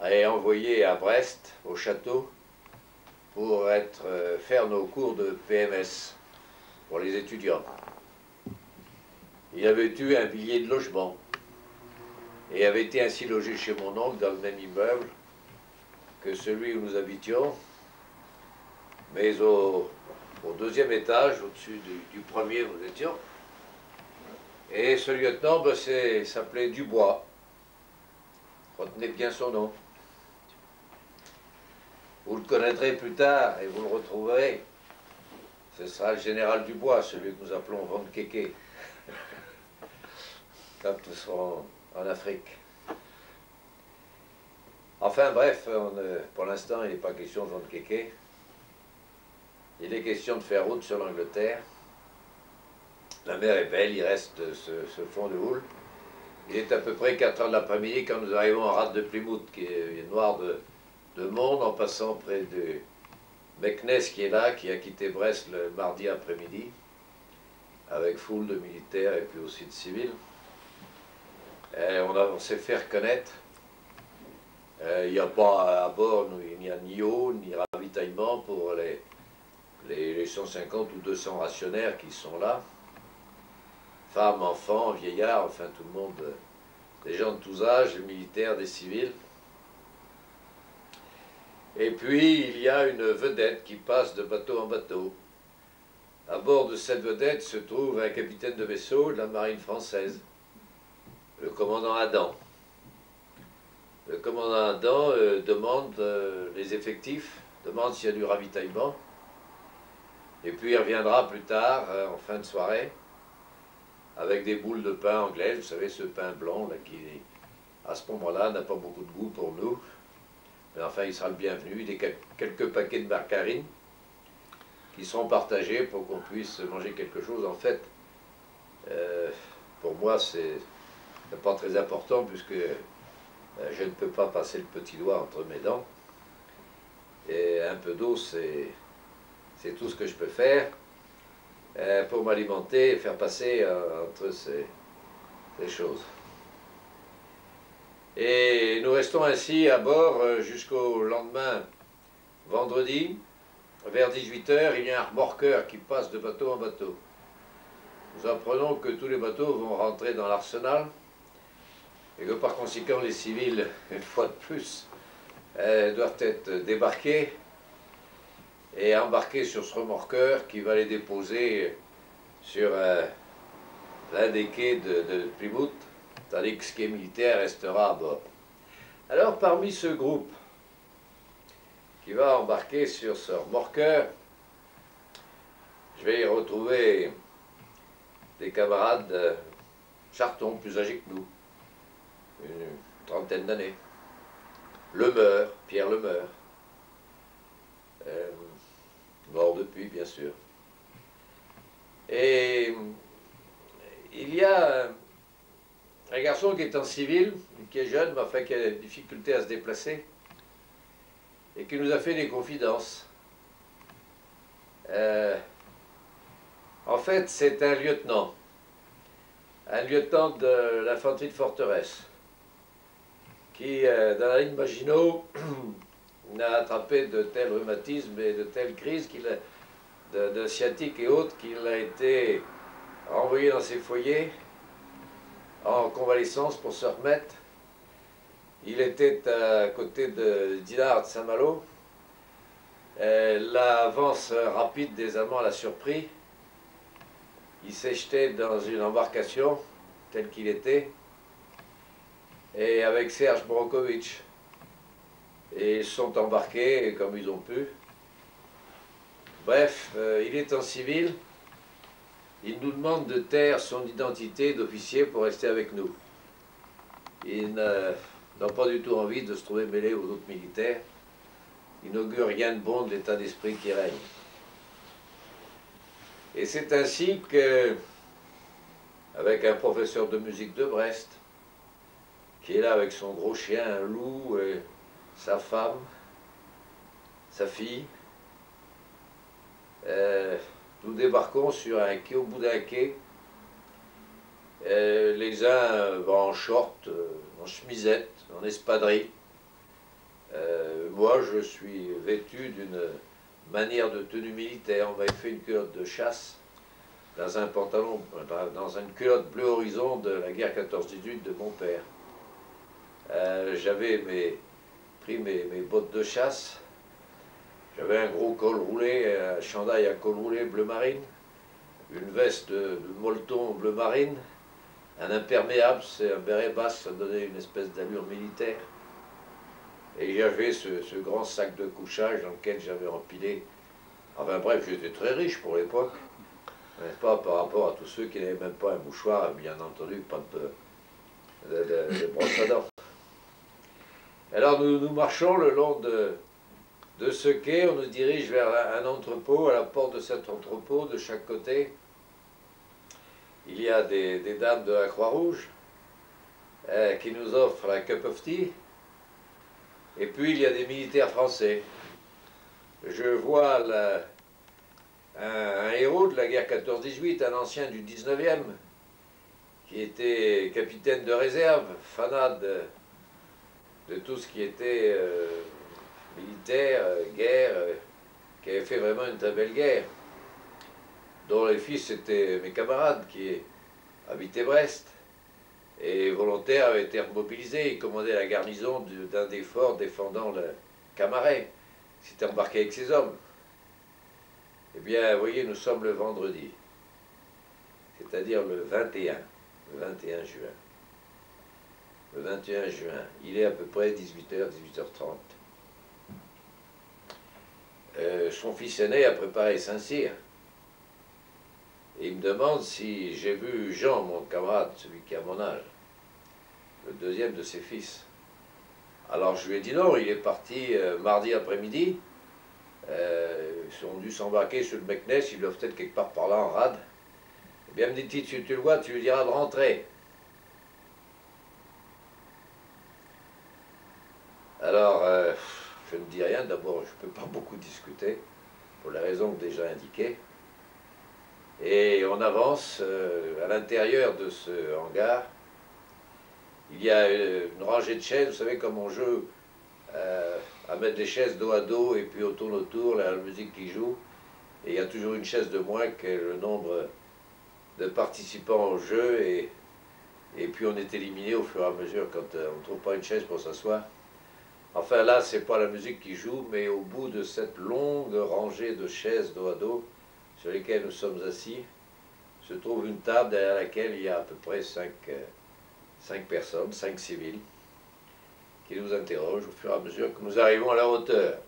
et envoyé à Brest, au château, pour faire nos cours de PMS pour les étudiants. Il avait eu un billet de logement et avait été ainsi logé chez mon oncle dans le même immeuble que celui où nous habitions, mais au deuxième étage, au-dessus du premier où nous étions. Et ce lieutenant s'appelait Dubois. Retenez bien son nom. Vous le connaîtrez plus tard et vous le retrouverez. Ce sera le général Dubois, celui que nous appelons Van Keke, quand nous serons en Afrique. Enfin bref, pour l'instant, il n'est pas question de Van Keke. Il est question de faire route sur l'Angleterre. La mer est belle, il reste ce fond de houle. Il est à peu près 4 heures de l'après-midi quand nous arrivons en rade de Plymouth, qui est noir de monde, en passant près de Meknès qui est là, qui a quitté Brest le mardi après-midi, avec foule de militaires et puis aussi de civils. On s'est fait reconnaître. Il n'y a pas à bord, il n'y a ni eau, ni ravitaillement pour les 150 ou 200 rationnaires qui sont là. Femmes, enfants, vieillards, enfin tout le monde, des gens de tous âges, des militaires, des civils. Et puis il y a une vedette qui passe de bateau en bateau. À bord de cette vedette se trouve un capitaine de vaisseau de la marine française, le commandant Adam. Le commandant Adam demande les effectifs, demande s'il y a du ravitaillement, et puis il reviendra plus tard, en fin de soirée, avec des boules de pain anglaises, vous savez, ce pain blanc là, à ce moment-là, n'a pas beaucoup de goût pour nous. Mais enfin, il sera le bienvenu. Des quelques paquets de margarine qui seront partagés pour qu'on puisse manger quelque chose. En fait, pour moi, c'est pas très important puisque je ne peux pas passer le petit doigt entre mes dents. Et un peu d'eau, c'est tout ce que je peux faire pour m'alimenter et faire passer entre ces choses. Et nous restons ainsi à bord jusqu'au lendemain, vendredi. Vers 18 h, il y a un remorqueur qui passe de bateau en bateau. Nous apprenons que tous les bateaux vont rentrer dans l'arsenal et que par conséquent les civils, une fois de plus, doivent être débarqués et embarqués sur ce remorqueur qui va les déposer sur l'un des quais de Plymouth, tandis que ce qui est militaire restera à bord. Alors parmi ce groupe qui va embarquer sur ce remorqueur, je vais y retrouver des camarades chartons, plus âgés que nous, une trentaine d'années. Lemeur, Pierre Lemeur, mort depuis bien sûr. Et il y a un garçon qui est en civil, qui est jeune, mais enfin qui a des difficultés à se déplacer, et qui nous a fait des confidences. En fait, c'est un lieutenant de l'infanterie de forteresse, qui, dans la ligne Maginot, a attrapé de tels rhumatismes et de telles crises, de sciatique et autres, qu'il a été envoyé dans ses foyers en convalescence pour se remettre. Il était à côté de Dinard de Saint-Malo. L'avance rapide des Allemands l'a surpris. Il s'est jeté dans une embarcation, tel qu'il était, et avec Serge Brokovitch. Et ils sont embarqués comme ils ont pu. Bref, il est en civil. Il nous demande de taire son identité d'officier pour rester avec nous. Il n'a pas du tout envie de se trouver mêlé aux autres militaires. Il n'augure rien de bon de l'état d'esprit qui règne. Et c'est ainsi que, avec un professeur de musique de Brest, qui est là avec son gros chien, un loup, et sa femme, sa fille, nous débarquons sur un quai, au bout d'un quai, les uns en short, en chemisette, en espadrille. Moi, je suis vêtu d'une manière de tenue militaire. On m'avait fait une culotte de chasse dans un pantalon, dans une culotte bleu horizon de la guerre 14-18 de mon père. J'avais pris mes bottes de chasse. J'avais un gros col roulé, un chandail à col roulé bleu marine, une veste de molleton bleu marine, un imperméable, c'est un béret basse, ça donnait une espèce d'allure militaire. Et j'avais ce grand sac de couchage dans lequel j'avais empilé. Enfin bref, j'étais très riche pour l'époque, n'est-ce pas, par rapport à tous ceux qui n'avaient même pas un mouchoir, bien entendu, pas de brosse à dents. Alors nous marchons le long de ce quai, on nous dirige vers un entrepôt. À la porte de cet entrepôt, de chaque côté, il y a des dames de la Croix-Rouge qui nous offrent un cup of tea. Et puis il y a des militaires français. Je vois un héros de la guerre 14-18, un ancien du 19e, qui était capitaine de réserve, fanat de tout ce qui était militaire, guerre, qui avait fait vraiment une très belle guerre, dont les fils étaient mes camarades qui habitaient Brest. Et volontaire avait été remobilisé, il commandait la garnison d'un des forts défendant le Camaret. Il s'était embarqué avec ses hommes. Eh bien, vous voyez, nous sommes le vendredi, c'est-à-dire le 21 juin. Le 21 juin, il est à peu près 18h, 18h30. Son fils aîné a préparé Saint-Cyr. Et il me demande si j'ai vu Jean, mon camarade, celui qui a mon âge. le deuxième de ses fils. Alors je lui ai dit non, il est parti mardi après-midi. Ils sont dû s'embarquer sur le Meknès, ils doivent être quelque part par là en rade. Eh bien, me dit-il, si tu le vois, tu lui diras de rentrer. Alors, je ne dis rien, d'abord je ne peux pas beaucoup discuter, pour les raisons déjà indiquées. Et on avance à l'intérieur de ce hangar. Il y a une rangée de chaises, vous savez comme on joue à mettre les chaises dos à dos et puis on tourne autour, la musique qui joue. Et il y a toujours une chaise de moins que le nombre de participants au jeu et puis on est éliminé au fur et à mesure quand on ne trouve pas une chaise pour s'asseoir. Enfin là, c'est pas la musique qui joue, mais au bout de cette longue rangée de chaises dos à dos sur lesquelles nous sommes assis, se trouve une table derrière laquelle il y a à peu près 5 personnes, 5 civils, qui nous interrogent au fur et à mesure que nous arrivons à leur hauteur.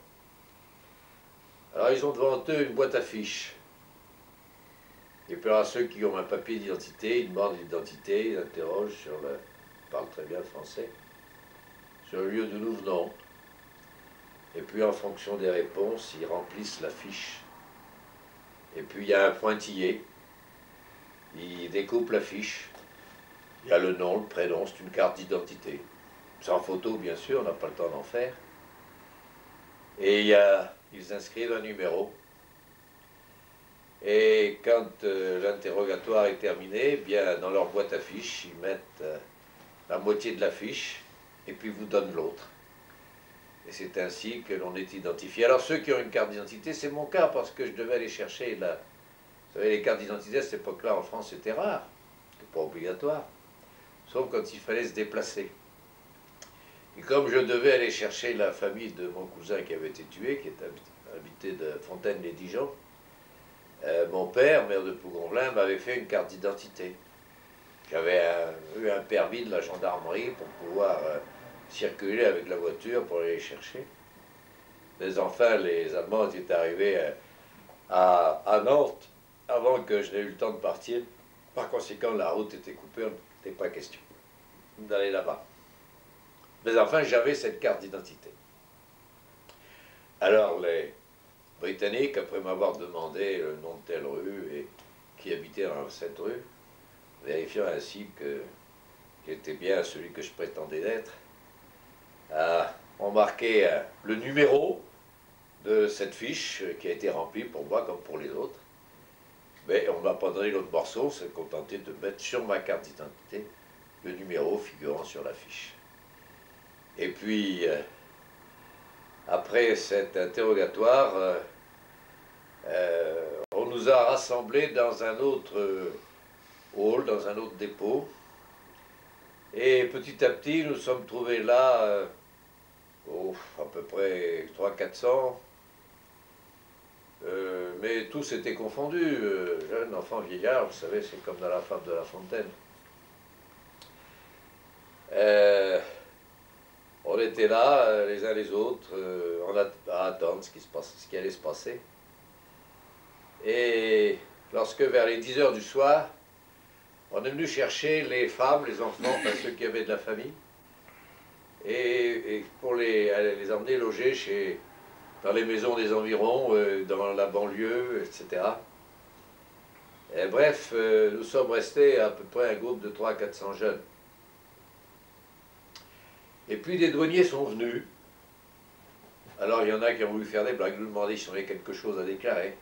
Alors ils ont devant eux une boîte à fiches. Et puis alors ceux qui ont un papier d'identité, ils demandent l'identité, ils interrogent sur le... Ils parlent très bien le français, sur le lieu d'où nous venons. Et puis en fonction des réponses, ils remplissent la fiche. Et puis il y a un pointillé, il découpe la fiche. Il y a le nom, le prénom, c'est une carte d'identité. Sans photo, bien sûr, on n'a pas le temps d'en faire. Et ils inscrivent un numéro. Et quand l'interrogatoire est terminé, eh bien, dans leur boîte à fiches, ils mettent la moitié de la fiche et puis vous donnent l'autre. Et c'est ainsi que l'on est identifié. Alors ceux qui ont une carte d'identité, c'est mon cas parce que je devais aller chercher la... Vous savez, les cartes d'identité à cette époque-là en France, c'était rare. C'était pas obligatoire. Sauf quand il fallait se déplacer. Et comme je devais aller chercher la famille de mon cousin qui avait été tué, qui était habité de Fontaine-les-Dijon, mon père, maire de Plougonvelin, m'avait fait une carte d'identité. J'avais eu un permis de la gendarmerie pour pouvoir circuler avec la voiture pour aller les chercher. Mais enfin, les Allemands étaient arrivés à Nantes avant que je n'ai eu le temps de partir. Par conséquent, la route était coupée, on n'était pas question d'aller là-bas. Mais enfin, j'avais cette carte d'identité. Alors, les Britanniques, après m'avoir demandé le nom de telle rue et qui habitait dans cette rue, vérifiant ainsi que j'étais bien celui que je prétendais être, ont marqué le numéro de cette fiche qui a été remplie pour moi comme pour les autres. Mais on ne m'a pas donné l'autre morceau, on s'est contenté de mettre sur ma carte d'identité le numéro figurant sur la fiche. Et puis, après cet interrogatoire, on nous a rassemblés dans un autre hall, dans un autre dépôt. Et petit à petit, nous sommes trouvés là, à peu près 300-400. Mais tous étaient confondus, jeunes, enfants, vieillards, vous savez, c'est comme dans la fable de La Fontaine. On était là, les uns les autres, à attendre ce qui allait se passer. Et lorsque vers les 10 heures du soir, on est venu chercher les femmes, les enfants, enfin ceux qui avaient de la famille, et pour les emmener loger dans les maisons des environs, dans la banlieue, etc. Et bref, nous sommes restés à peu près un groupe de 300-400 jeunes. Et puis des douaniers sont venus. Alors il y en a qui ont voulu faire des blagues, nous demander si on avait quelque chose à déclarer.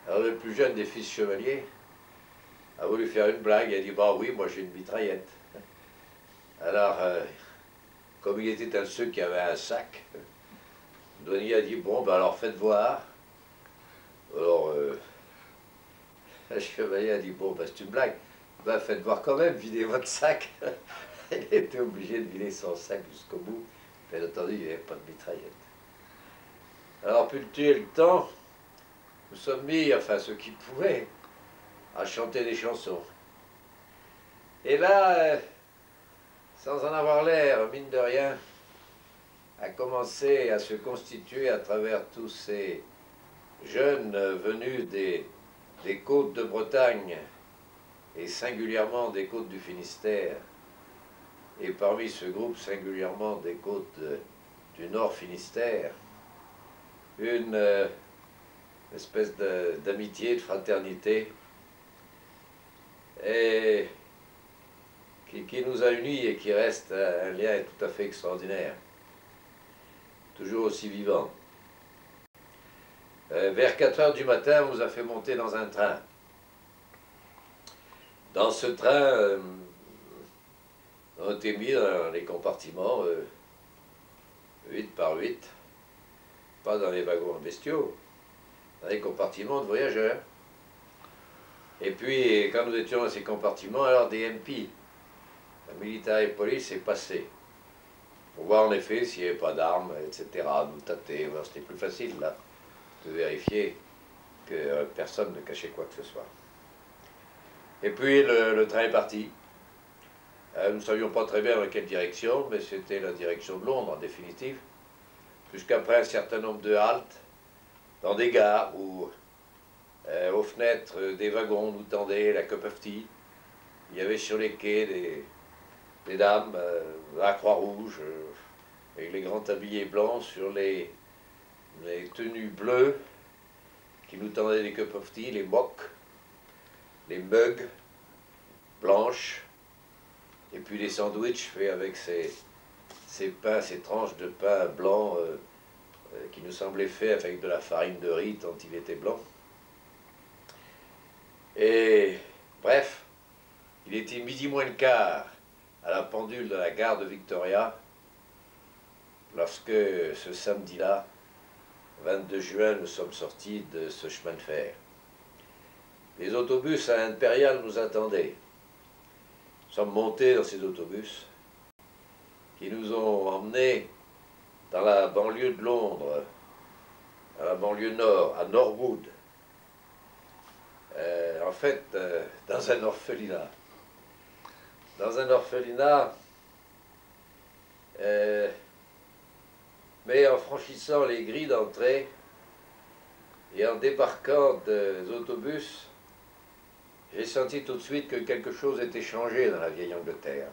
Alors le plus jeune des fils chevaliers a voulu faire une blague, il a dit « bah oui, moi j'ai une mitraillette ». Alors, comme il était un de ceux qui avait un sac, le douanier a dit « bon, ben alors faites voir ». Alors, le chevalier a dit « bon, ben c'est une blague, ben faites voir quand même, videz votre sac ». Il était obligé de vider son sac jusqu'au bout. Bien entendu, il n'y avait pas de mitraillette. Alors, pour tuer le temps, nous sommes mis, enfin ceux qui pouvaient, à chanter des chansons. Et là, sans en avoir l'air, mine de rien, a commencé à se constituer à travers tous ces jeunes venus des côtes de Bretagne, et singulièrement des côtes du Finistère, et parmi ce groupe singulièrement des côtes du Nord Finistère, une espèce d'amitié, de fraternité, et qui nous a unis et qui reste un lien tout à fait extraordinaire, toujours aussi vivant. Vers 4 heures du matin, on nous a fait monter dans un train. Dans ce train, on a été mis dans les compartiments 8 par 8, pas dans les wagons bestiaux, dans les compartiments de voyageurs. Et puis, quand nous étions dans ces compartiments, alors des MP, la Military Police, est passée, pour voir en effet s'il n'y avait pas d'armes, etc., nous tâter. C'était plus facile, là, de vérifier que personne ne cachait quoi que ce soit. Et puis, le train est parti. Nous ne savions pas très bien dans quelle direction, mais c'était la direction de Londres, en définitive, jusqu'après un certain nombre de haltes, dans des gares où, aux fenêtres des wagons, nous tendait la cup of tea. Il y avait sur les quais des dames à la Croix-Rouge, avec les grands tabliers blancs sur les tenues bleues, qui nous tendaient des cup of tea, les mocs, les mugs blanches, et puis les sandwichs faits avec ces pains, ces tranches de pain blanc qui nous semblaient faits avec de la farine de riz tant il était blanc. Et bref, il était midi moins le quart à la pendule de la gare de Victoria lorsque ce samedi-là, 22 juin, nous sommes sortis de ce chemin de fer. Les autobus à Impérial nous attendaient. Nous sommes montés dans ces autobus qui nous ont emmenés dans la banlieue de Londres, à la banlieue nord, à Norwood, en fait, dans un orphelinat. Dans un orphelinat, mais en franchissant les grilles d'entrée et en débarquant des autobus, j'ai senti tout de suite que quelque chose était changé dans la vieille Angleterre.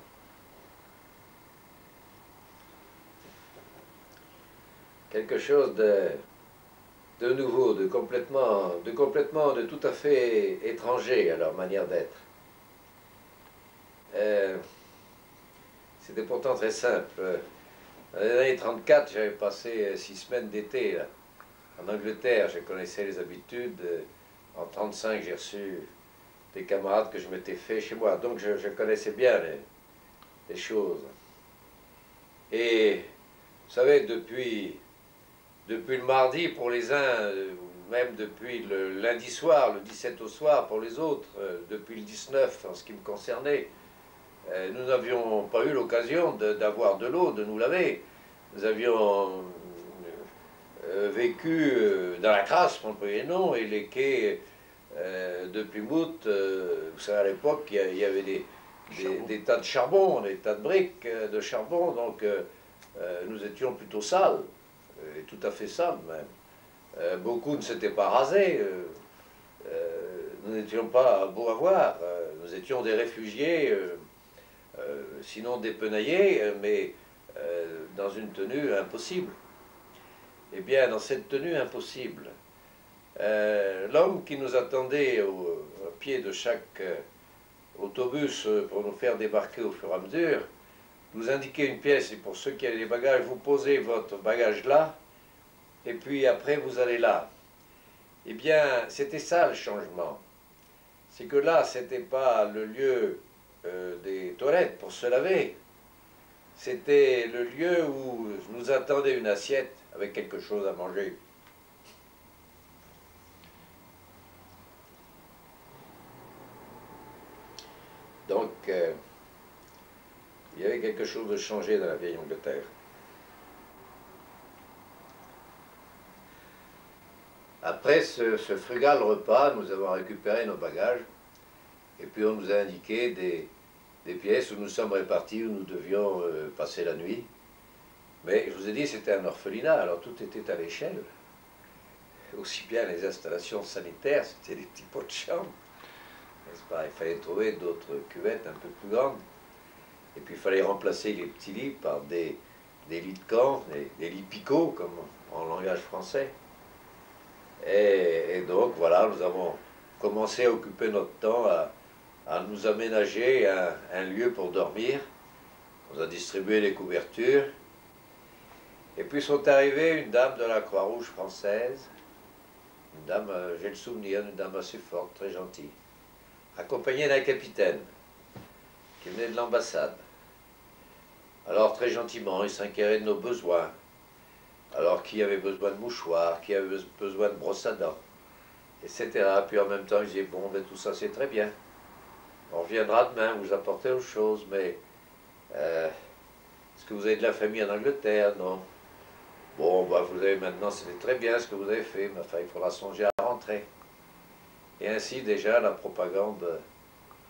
Quelque chose de nouveau, de tout à fait étranger à leur manière d'être. C'était pourtant très simple. Dans les années 34, j'avais passé 6 semaines d'été en Angleterre. Je connaissais les habitudes. En 35, j'ai reçu des camarades que je m'étais fait chez moi. Donc je connaissais bien les choses. Et vous savez, depuis le mardi pour les uns, même depuis le lundi soir, le 17 au soir pour les autres, depuis le 19 en ce qui me concernait, nous n'avions pas eu l'occasion d'avoir de l'eau, de nous laver. Nous avions vécu dans la crasse, pour le premier nom, et les quais de Plymouth, vous savez, à l'époque, il y avait des tas de charbon, des tas de briques de charbon, donc nous étions plutôt sales, et tout à fait sales même. Beaucoup ne s'étaient pas rasés, nous n'étions pas beaux à voir, nous étions des réfugiés, sinon dépenaillés, mais dans une tenue impossible. Eh bien, dans cette tenue impossible, l'homme qui nous attendait au pied de chaque autobus pour nous faire débarquer au fur et à mesure, nous indiquait une pièce, et pour ceux qui avaient des bagages, vous posez votre bagage là, et puis après vous allez là. Eh bien, c'était ça le changement. C'est que là, c'était pas le lieu des toilettes pour se laver. C'était le lieu où nous attendait une assiette avec quelque chose à manger. Donc, il y avait quelque chose de changé dans la vieille Angleterre. Après ce frugal repas, nous avons récupéré nos bagages et puis on nous a indiqué des pièces où nous sommes répartis, où nous devions passer la nuit. Mais je vous ai dit, c'était un orphelinat, alors tout était à l'échelle. Aussi bien les installations sanitaires, c'était des petits pots de chambre, n'est-ce pas? Il fallait trouver d'autres cuvettes un peu plus grandes. Et puis il fallait remplacer les petits lits par des lits de camp, des lits picots, comme en langage français. Et donc voilà, nous avons commencé à occuper notre temps à nous aménager un lieu pour dormir. On a distribué les couvertures. Et puis sont arrivées une dame de la Croix-Rouge française, une dame, j'ai le souvenir, une dame assez forte, très gentille, accompagnée d'un capitaine qui venait de l'ambassade. Alors très gentiment, il s'inquiétait de nos besoins. Alors qui avait besoin de mouchoirs, qui avait besoin de brosse à dents, etc. Puis en même temps, il disait, bon, ben, tout ça c'est très bien. On reviendra demain, vous apporter autre chose, mais est-ce que vous avez de la famille en Angleterre? Non. Bon, bah, vous avez maintenant, c'était très bien ce que vous avez fait, mais enfin, il faudra songer à rentrer. Et ainsi, déjà, la propagande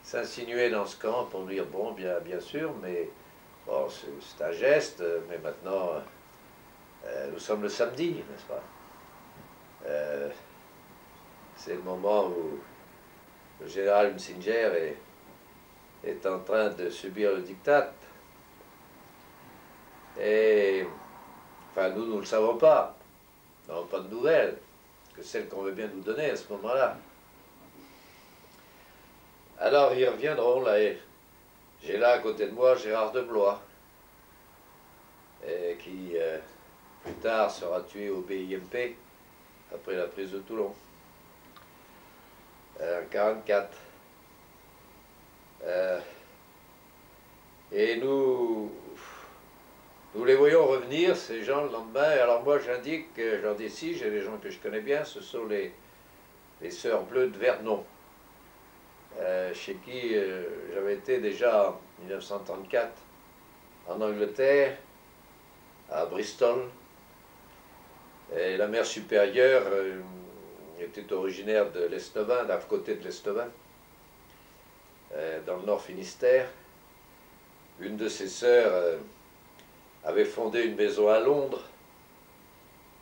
s'insinuait dans ce camp pour dire, bon, bien sûr, mais bon, c'est un geste, mais maintenant, nous sommes le samedi, n'est-ce pas? C'est le moment où le général Msinger est en train de subir le diktat. Et, enfin, nous ne le savons pas. Nous n'avons pas de nouvelles que celles qu'on veut bien nous donner à ce moment-là. Alors, ils reviendront, là. J'ai là, à côté de moi, Gérard de Blois, qui, plus tard, sera tué au BIMP, après la prise de Toulon, en 1944. Et nous les voyons revenir, ces gens, le lendemain. Et alors moi, j'indique, j'en dis ici, j'ai des gens que je connais bien, ce sont les Sœurs Bleues de Vernon, chez qui j'avais été déjà en 1934 en Angleterre, à Bristol. Et la mère supérieure était originaire de l'Estovin, d'un côté de l'Estovin, dans le Nord Finistère. Une de ses sœurs avait fondé une maison à Londres,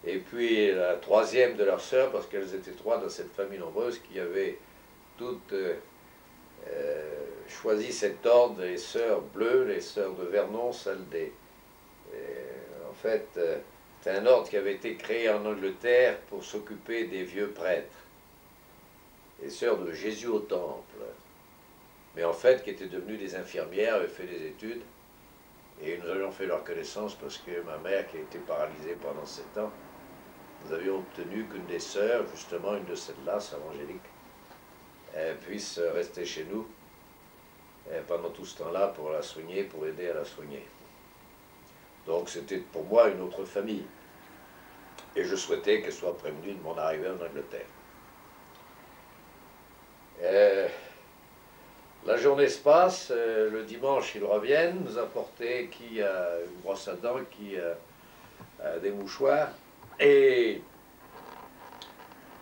et puis la troisième de leurs sœurs, parce qu'elles étaient trois dans cette famille nombreuse, qui avaient toutes choisi cet ordre, les Sœurs Bleues, les Sœurs de Vernon, celles des... en fait, c'est un ordre qui avait été créé en Angleterre pour s'occuper des vieux prêtres, les Sœurs de Jésus au Temple, mais en fait qui étaient devenues des infirmières, avaient fait des études. Et nous avions fait leur connaissance parce que ma mère, qui a été paralysée pendant 7 ans, nous avions obtenu qu'une des sœurs, justement une de celles-là, Sœur Angélique, puisse rester chez nous pendant tout ce temps-là pour la soigner, pour aider à la soigner. Donc c'était pour moi une autre famille. Et je souhaitais qu'elle soit prévenue de mon arrivée en Angleterre. La journée se passe, le dimanche ils reviennent, nous apporter qui a une brosse à dents, qui a des mouchoirs, et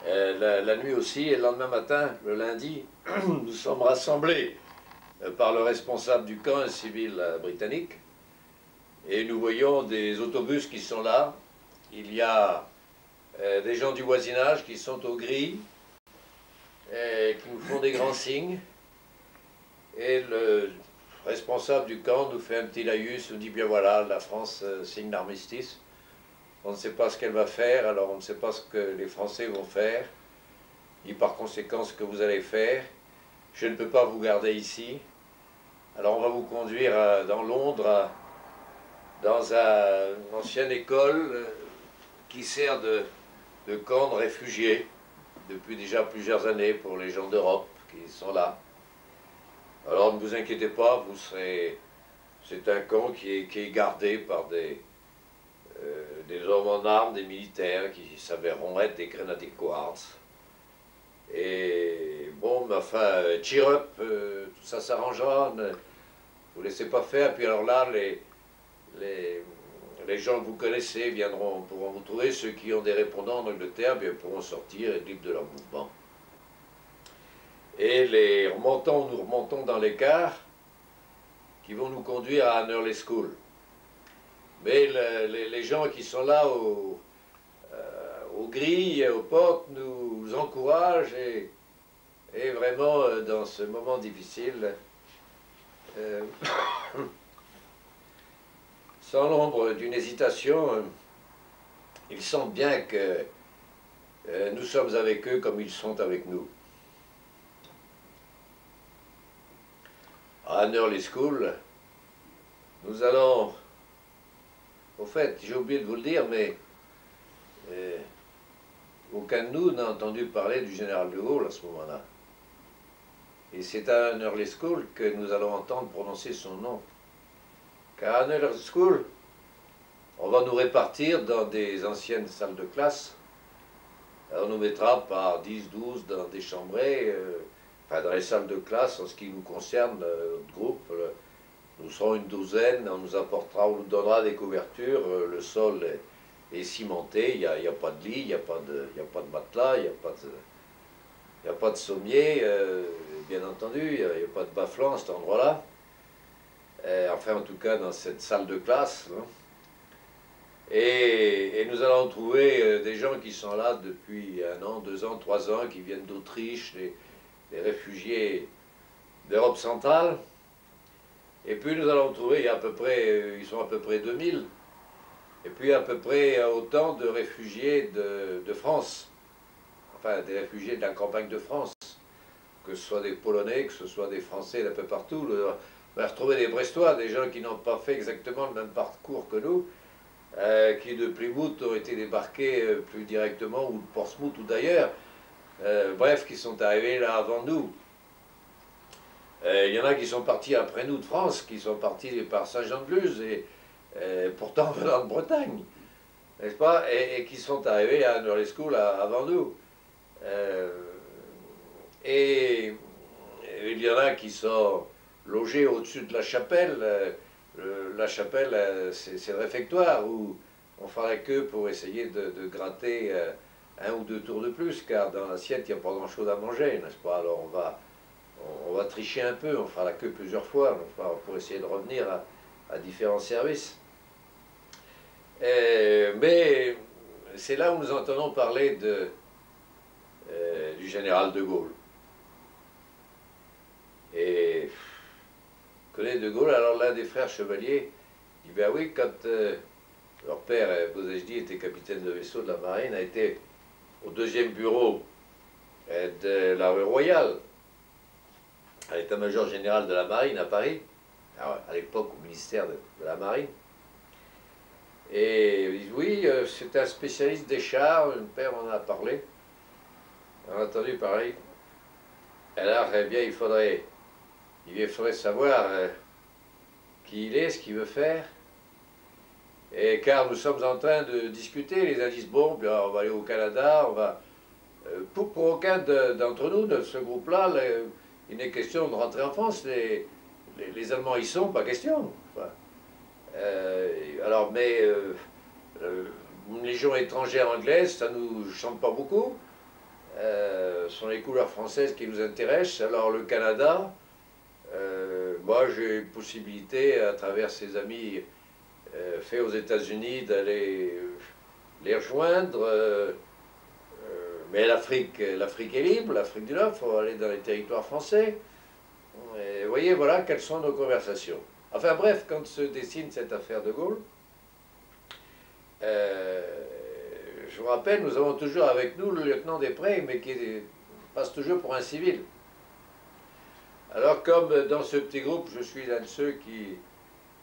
la nuit aussi, et le lendemain matin, le lundi, nous sommes rassemblés par le responsable du camp, un civil britannique, et nous voyons des autobus qui sont là. Il y a des gens du voisinage qui sont aux grilles, et qui nous font des grands signes. Et le responsable du camp nous fait un petit laïus, nous dit bien voilà, la France signe l'armistice. On ne sait pas ce qu'elle va faire, alors on ne sait pas ce que les Français vont faire, ni par conséquent ce que vous allez faire. Je ne peux pas vous garder ici. Alors on va vous conduire dans Londres, dans une ancienne école qui sert de camp de réfugiés depuis déjà plusieurs années pour les gens d'Europe qui sont là. Alors ne vous inquiétez pas, c'est un camp qui est gardé par des hommes en armes, des militaires qui s'avéreront être des Grenadier Guards. Et bon, mais enfin, cheer up, tout ça s'arrangera, ne vous laissez pas faire. Puis alors là, les gens que vous connaissez pourront vous trouver, ceux qui ont des répondants en Angleterre, bien, pourront sortir et être libres de leur mouvement. Et nous remontons dans les cars qui vont nous conduire à un early school. Mais les gens qui sont là aux grilles, aux portes, nous encouragent et vraiment, dans ce moment difficile, sans l'ombre d'une hésitation, ils sentent bien que nous sommes avec eux comme ils sont avec nous. À Early School, nous allons... Au fait, j'ai oublié de vous le dire, mais aucun de nous n'a entendu parler du général de Gaulle à ce moment-là. Et c'est à un Early School que nous allons entendre prononcer son nom. Car à un Early School, on va nous répartir dans des anciennes salles de classe. On nous mettra par 10, 12 dans des chambrées, enfin dans les salles de classe, en ce qui nous concerne, notre groupe. Nous serons une douzaine, on nous apportera, on nous donnera des couvertures, le sol est cimenté, il n'y a pas de lit, il n'y a pas de matelas, il n'y a pas de sommier, bien entendu, il n'y a pas de bas-flanc à cet endroit-là. Enfin, en tout cas, dans cette salle de classe. Hein. Et nous allons trouver des gens qui sont là depuis 1 an, 2 ans, 3 ans, qui viennent d'Autriche, les réfugiés d'Europe centrale. Et puis nous allons trouver, ils sont à peu près 2000, et puis à peu près autant de réfugiés de France, enfin des réfugiés de la campagne de France, que ce soit des Polonais, que ce soit des Français d'un peu partout. On va retrouver des Brestois, des gens qui n'ont pas fait exactement le même parcours que nous, qui de Plymouth ont été débarqués plus directement, ou de Portsmouth ou d'ailleurs, bref, qui sont arrivés là avant nous. Il y en a qui sont partis après nous de France, qui sont partis par Saint-Jean-de-Luz, et pourtant venant de Bretagne, n'est-ce pas, et qui sont arrivés à Early School avant nous. Et il y en a qui sont logés au-dessus de la chapelle. La chapelle, c'est le réfectoire, où on fera la queue pour essayer de gratter 1 ou 2 tours de plus, car dans l'assiette, il n'y a pas grand-chose à manger, n'est-ce pas. Alors on va tricher un peu, on fera la queue plusieurs fois pour essayer de revenir à différents services. Mais c'est là où nous entendons parler du général de Gaulle. Et connaît de Gaulle, alors l'un des frères chevaliers dit ben oui, quand leur père, Bozejdi, était capitaine de vaisseau de la marine, a été au 2e bureau de la rue Royale, à l'état-major général de la marine à Paris, à l'époque au ministère de la marine. Et ils disent oui, c'est un spécialiste des chars, mon père en a parlé, on a entendu parler. Alors, eh bien, il faudrait savoir qui il est, ce qu'il veut faire. Et car nous sommes en train de discuter, les uns disent bon, bien, on va aller au Canada, on va. Pour aucun d'entre nous, de ce groupe-là, il n'est question de rentrer en France. Les Allemands y sont, pas question. Enfin, alors, mais une légion étrangère anglaise, ça nous chante pas beaucoup. Ce sont les couleurs françaises qui nous intéressent. Alors le Canada, moi j'ai possibilité, à travers ses amis faits aux États-Unis, d'aller les rejoindre. Mais l'Afrique est libre, l'Afrique du Nord, il faut aller dans les territoires français. Et vous voyez, voilà quelles sont nos conversations. Enfin bref, quand se dessine cette affaire de Gaulle, je vous rappelle, nous avons toujours avec nous le lieutenant Després, mais qui passe toujours pour un civil. Alors comme dans ce petit groupe, je suis un de ceux qui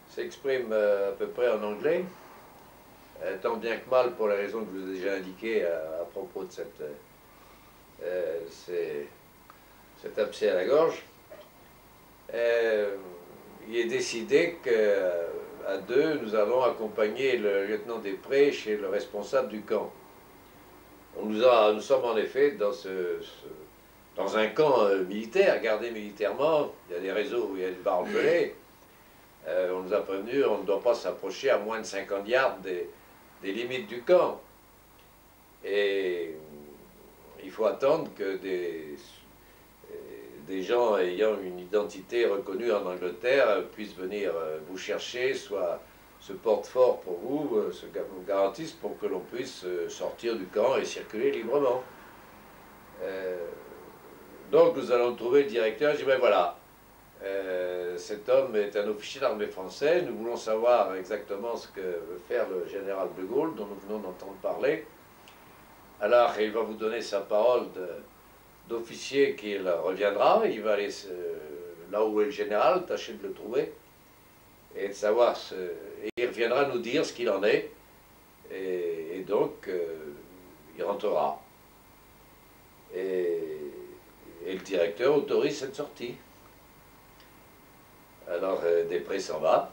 s'expriment à peu près en anglais, tant bien que mal pour les raisons que je vous ai déjà indiquées à propos de cet abcès à la gorge, il est décidé qu'à 2, nous allons accompagner le lieutenant Després chez le responsable du camp. Nous sommes en effet dans un camp militaire, gardé militairement. Il y a des réseaux où il y a des barbelés. On nous a prévenu, on ne doit pas s'approcher à moins de 50 yards des limites du camp. Et il faut attendre que des gens ayant une identité reconnue en Angleterre puissent venir vous chercher, soit se portent fort pour vous, se garantissent pour que l'on puisse sortir du camp et circuler librement. Donc nous allons trouver le directeur, je dis ben voilà, cet homme est un officier d'armée français. Nous voulons savoir exactement ce que veut faire le général de Gaulle, dont nous venons d'entendre parler. Alors, il va vous donner sa parole d'officier qu'il reviendra. Il va aller là où est le général, tâcher de le trouver et de savoir et il reviendra nous dire ce qu'il en est. Et donc, il rentrera. Et le directeur autorise cette sortie. Alors, Després s'en va.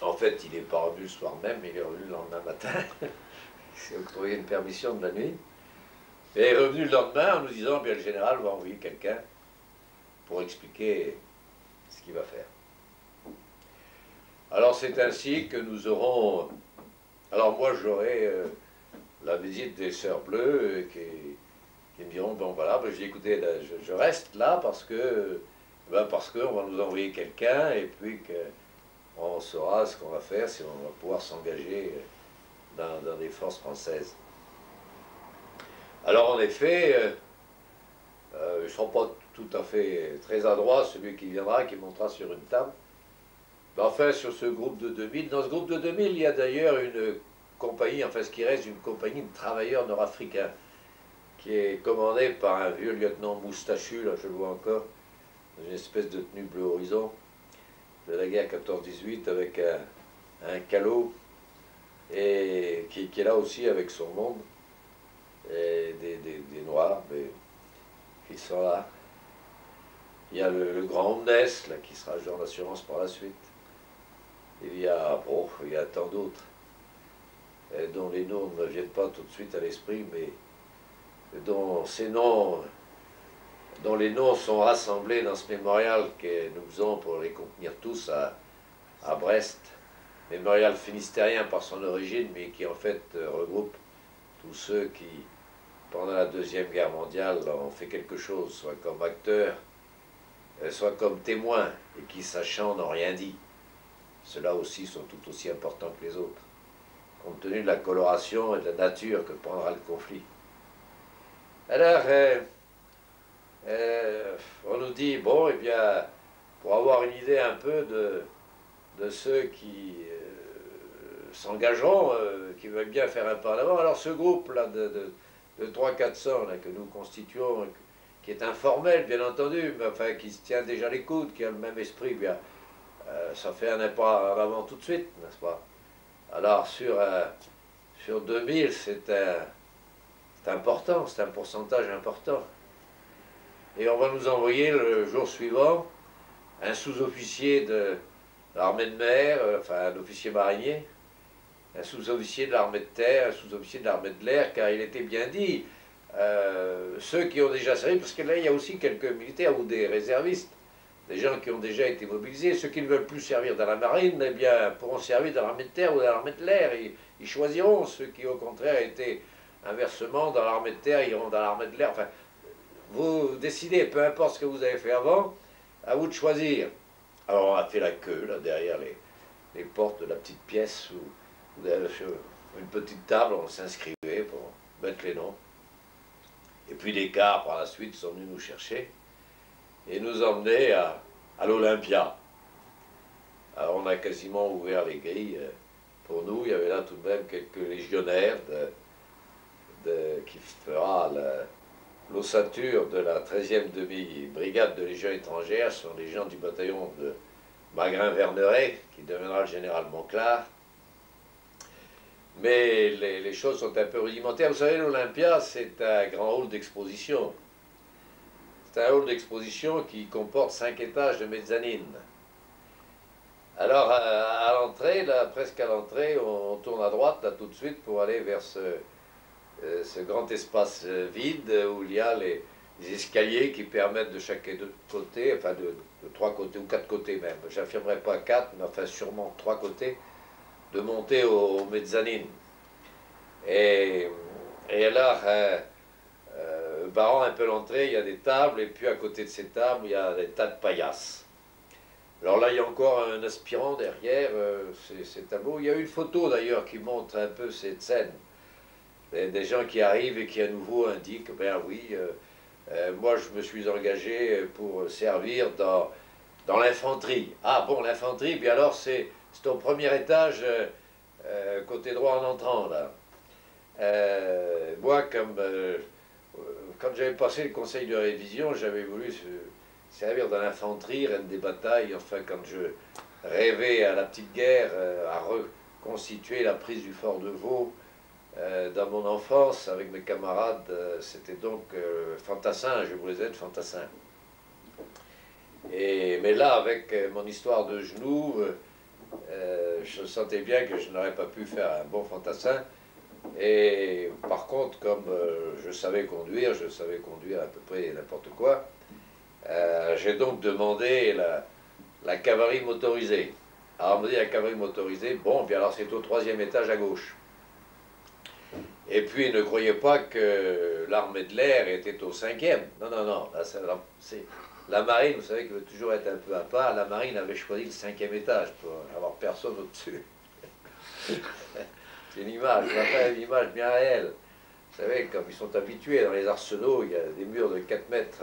En fait, il n'est pas revenu le soir même, il est revenu le lendemain matin. Il s'est octroyé une permission de la nuit. Et il est revenu le lendemain en nous disant, bien, le général va envoyer quelqu'un pour expliquer ce qu'il va faire. Alors, c'est ainsi que nous aurons... Alors, moi, j'aurai la visite des Sœurs Bleues qui me diront, bon, voilà, ben, je dis, écoutez, là, je reste là parce que... parce qu'on va nous envoyer quelqu'un et puis qu'on saura ce qu'on va faire, si on va pouvoir s'engager dans des forces françaises. Alors en effet, ils ne seront pas tout à fait très adroits, celui qui viendra, qui montera sur une table. Mais enfin, sur ce groupe de 2000, dans ce groupe de 2000, il y a d'ailleurs une compagnie, enfin ce qui reste d'une compagnie de travailleurs nord-africains, qui est commandée par un vieux lieutenant moustachu, là je le vois encore, dans une espèce de tenue bleu horizon de la guerre 14-18 avec un calot et qui est là aussi avec son monde et des noirs mais, qui sont là. Il y a le grand Omnes là, qui sera agent d'assurance par la suite. Il y a tant d'autres dont les noms ne me viennent pas tout de suite à l'esprit, mais dont ces noms dont les noms sont rassemblés dans ce mémorial que nous faisons pour les contenir tous à Brest, mémorial finistérien par son origine, mais qui en fait regroupe tous ceux qui, pendant la Deuxième Guerre mondiale, ont fait quelque chose, soit comme acteurs, soit comme témoins, et qui, sachant, n'ont rien dit. Ceux-là aussi sont tout aussi importants que les autres, compte tenu de la coloration et de la nature que prendra le conflit. Alors, on nous dit, bon, eh bien, pour avoir une idée un peu de ceux qui s'engageront, qui veulent bien faire un pas en avant, alors ce groupe-là de 300-400 que nous constituons, qui est informel, bien entendu, mais enfin, qui se tient déjà les coudes, qui a le même esprit, bien, ça fait un pas en avant tout de suite, n'est-ce pas? Alors, sur 2000, c'est important, c'est un pourcentage important. Et on va nous envoyer le jour suivant un sous-officier de l'armée de mer, enfin un officier marinier, un sous-officier de l'armée de terre, un sous-officier de l'armée de l'air, car il était bien dit, ceux qui ont déjà servi, parce que là il y a aussi quelques militaires ou des réservistes, des gens qui ont déjà été mobilisés, ceux qui ne veulent plus servir dans la marine, eh bien pourront servir dans l'armée de terre ou dans l'armée de l'air, ils choisiront, ceux qui au contraire étaient inversement dans l'armée de terre, iront dans l'armée de l'air, enfin, vous décidez, peu importe ce que vous avez fait avant, à vous de choisir. Alors on a fait la queue, là, derrière les portes de la petite pièce, où derrière une petite table, on s'inscrivait pour mettre les noms. Et puis des cars, par la suite, sont venus nous chercher et nous emmener à l'Olympia. Alors on a quasiment ouvert les grilles pour nous. Il y avait là tout de même quelques légionnaires qui fera l'ossature de la 13e demi-brigade de Légion étrangère. Ce sont les gens du bataillon de Magrin-Verneret, qui deviendra le général Monclar. Mais les choses sont un peu rudimentaires. Vous savez, l'Olympia, c'est un grand hall d'exposition. C'est un hall d'exposition qui comporte 5 étages de mezzanine. Alors, à l'entrée, là, presque à l'entrée, on tourne à droite, là, tout de suite, pour aller vers ce grand espace vide où il y a les escaliers qui permettent de chaque côté, enfin de 3 côtés ou 4 côtés même, j'affirmerai pas 4, mais enfin sûrement 3 côtés, de monter au mezzanine. Et alors, barrant un peu l'entrée, il y a des tables, et puis à côté de ces tables, il y a des tas de paillasses. Alors là, il y a encore un aspirant derrière ces tableaux. Il y a une photo d'ailleurs qui montre un peu cette scène. Des gens qui arrivent et qui à nouveau indiquent, ben oui, moi je me suis engagé pour servir dans dans l'infanterie. Ah bon, l'infanterie, puis alors c'est au premier étage, côté droit en entrant, là. Moi, quand j'avais passé le conseil de révision, j'avais voulu servir dans l'infanterie, reine des batailles, enfin quand je rêvais à la petite guerre, à reconstituer la prise du fort de Vaux, dans mon enfance, avec mes camarades, c'était donc fantassin, je voulais être fantassin. Mais là, avec mon histoire de genou, je sentais bien que je n'aurais pas pu faire un bon fantassin. Et par contre, comme je savais conduire à peu près n'importe quoi, j'ai donc demandé la cavalerie motorisée. Alors on me dit la cavalerie motorisée, bon, puis alors c'est au 3e étage à gauche. Et puis ne croyez pas que l'armée de l'air était au 5e. Non, non, non, là, c'est la marine, vous savez, qui veut toujours être un peu à part, la marine avait choisi le 5e étage pour avoir personne au-dessus. C'est une image, une image bien réelle. Vous savez, comme ils sont habitués dans les arsenaux, il y a des murs de 4 mètres,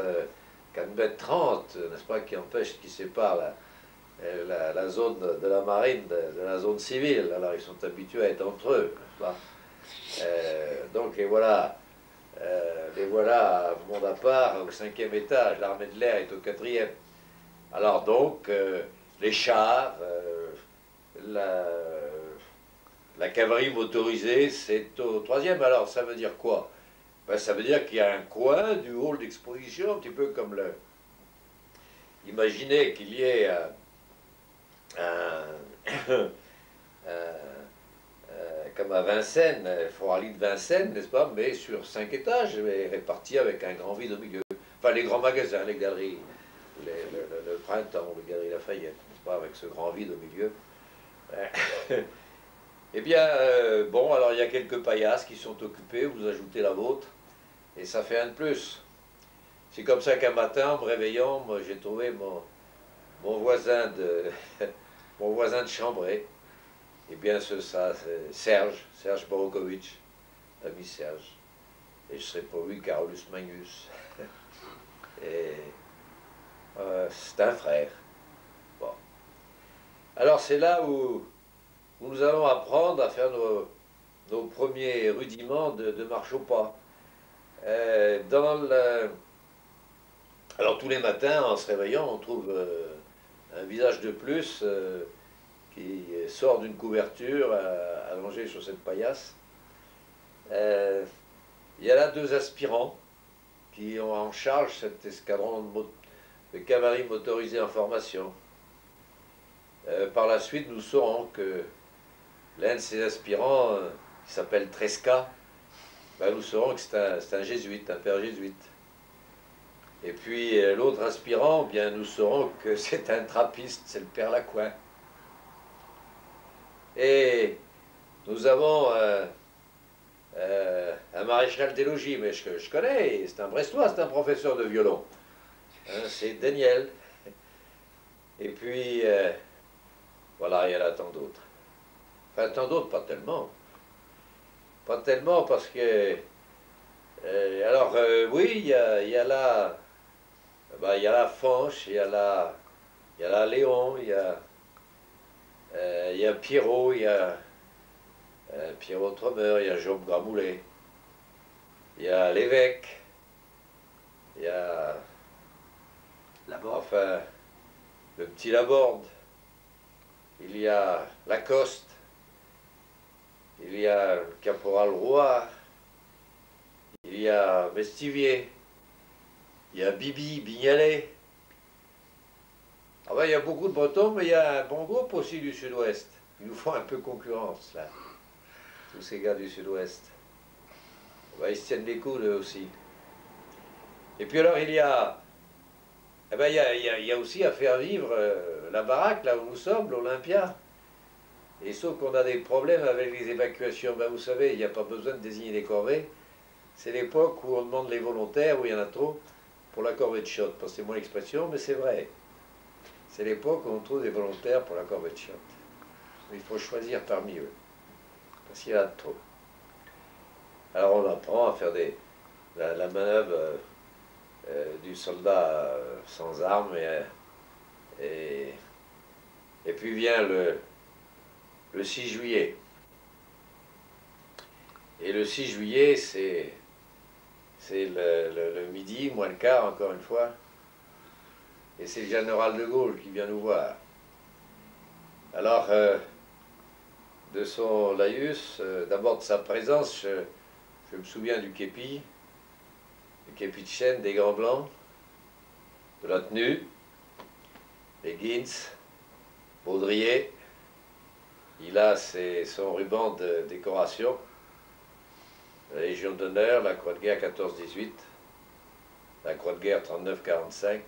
4 mètres 30, n'est-ce pas, qui empêchent, qui séparent la zone de la marine de la zone civile. Alors ils sont habitués à être entre eux, n'est-ce pas. Donc les voilà à monde à part, au 5e étage, l'armée de l'air est au 4e. Alors donc, les chars, la cavalerie motorisée, c'est au 3e. Alors, ça veut dire quoi? Ben, ça veut dire qu'il y a un coin du hall d'exposition, un petit peu comme le... Imaginez qu'il y ait comme à Vincennes, Forali de Vincennes, n'est-ce pas, mais sur 5 étages, et répartis avec un grand vide au milieu. Enfin, les grands magasins, les galeries, le Printemps, les galeries Lafayette, n'est-ce pas, avec ce grand vide au milieu. Eh bien, bon, alors il y a quelques paillasses qui sont occupées, vous ajoutez la vôtre, et ça fait un de plus. C'est comme ça qu'un matin, en me réveillant, moi, j'ai trouvé mon voisin de mon voisin de chambrée. Eh bien, c'est Serge Borokovitch, l'ami Serge. Et je serais pour lui Carolus Magnus. Et c'est un frère. Bon. Alors c'est là où nous allons apprendre à faire nos premiers rudiments de marche au pas. Alors tous les matins, en se réveillant, on trouve un visage de plus qui sort d'une couverture allongée sur cette paillasse. Il y a là 2 aspirants qui ont en charge cet escadron de cavalerie motorisée en formation. Par la suite, nous saurons que l'un de ces aspirants, qui s'appelle Tresca, ben, nous saurons que c'est un jésuite, un père jésuite. Et puis l'autre aspirant, bien, nous saurons que c'est un trappiste, c'est le père Lacouin. Et nous avons un maréchal des logis, mais je connais, c'est un Brestois, c'est un professeur de violon. Hein, c'est Daniel. Et puis, voilà, il y en a tant d'autres. Enfin, tant d'autres, pas tellement. Pas tellement parce que... alors, oui, il y a là... Ben, il y a la Fanche, il y a la Léon, il y a Pierrot, il y a Pierrot Tremeur, il y a Job Gramoulet, il y a l'évêque, il y a... Enfin, le petit Laborde, il y a Lacoste, il y a le caporal Roy, il y a Mestivier, il y a Bibi, Bignalet. Ah ben, il y a beaucoup de Bretons, mais il y a un bon groupe aussi du Sud-Ouest. Ils nous font un peu concurrence, là. Tous ces gars du Sud-Ouest. Ben, ils se tiennent les coudes, eux aussi. Et puis alors, il y a aussi à faire vivre la baraque, là où nous sommes, l'Olympia. Et sauf qu'on a des problèmes avec les évacuations. Ben, vous savez, il n'y a pas besoin de désigner des corvées. C'est l'époque où on demande les volontaires, où il y en a trop, pour la corvée de shot. Passez-moi l'expression, mais c'est vrai. C'est l'époque où on trouve des volontaires pour la corvée de shot. Il faut choisir parmi eux, parce qu'il y en a trop. Alors on apprend à faire la manœuvre du soldat sans armes Et puis vient le 6 juillet. Et le 6 juillet, c'est le midi, moins le quart, encore une fois. Et c'est le général de Gaulle qui vient nous voir. Alors, de son laïus, d'abord de sa présence, je me souviens du képi de chêne, des gants blancs, de la tenue, les guins, baudrier. Il a son ruban de décoration, la Légion d'honneur, la Croix de guerre 14-18, la Croix de guerre 39-45,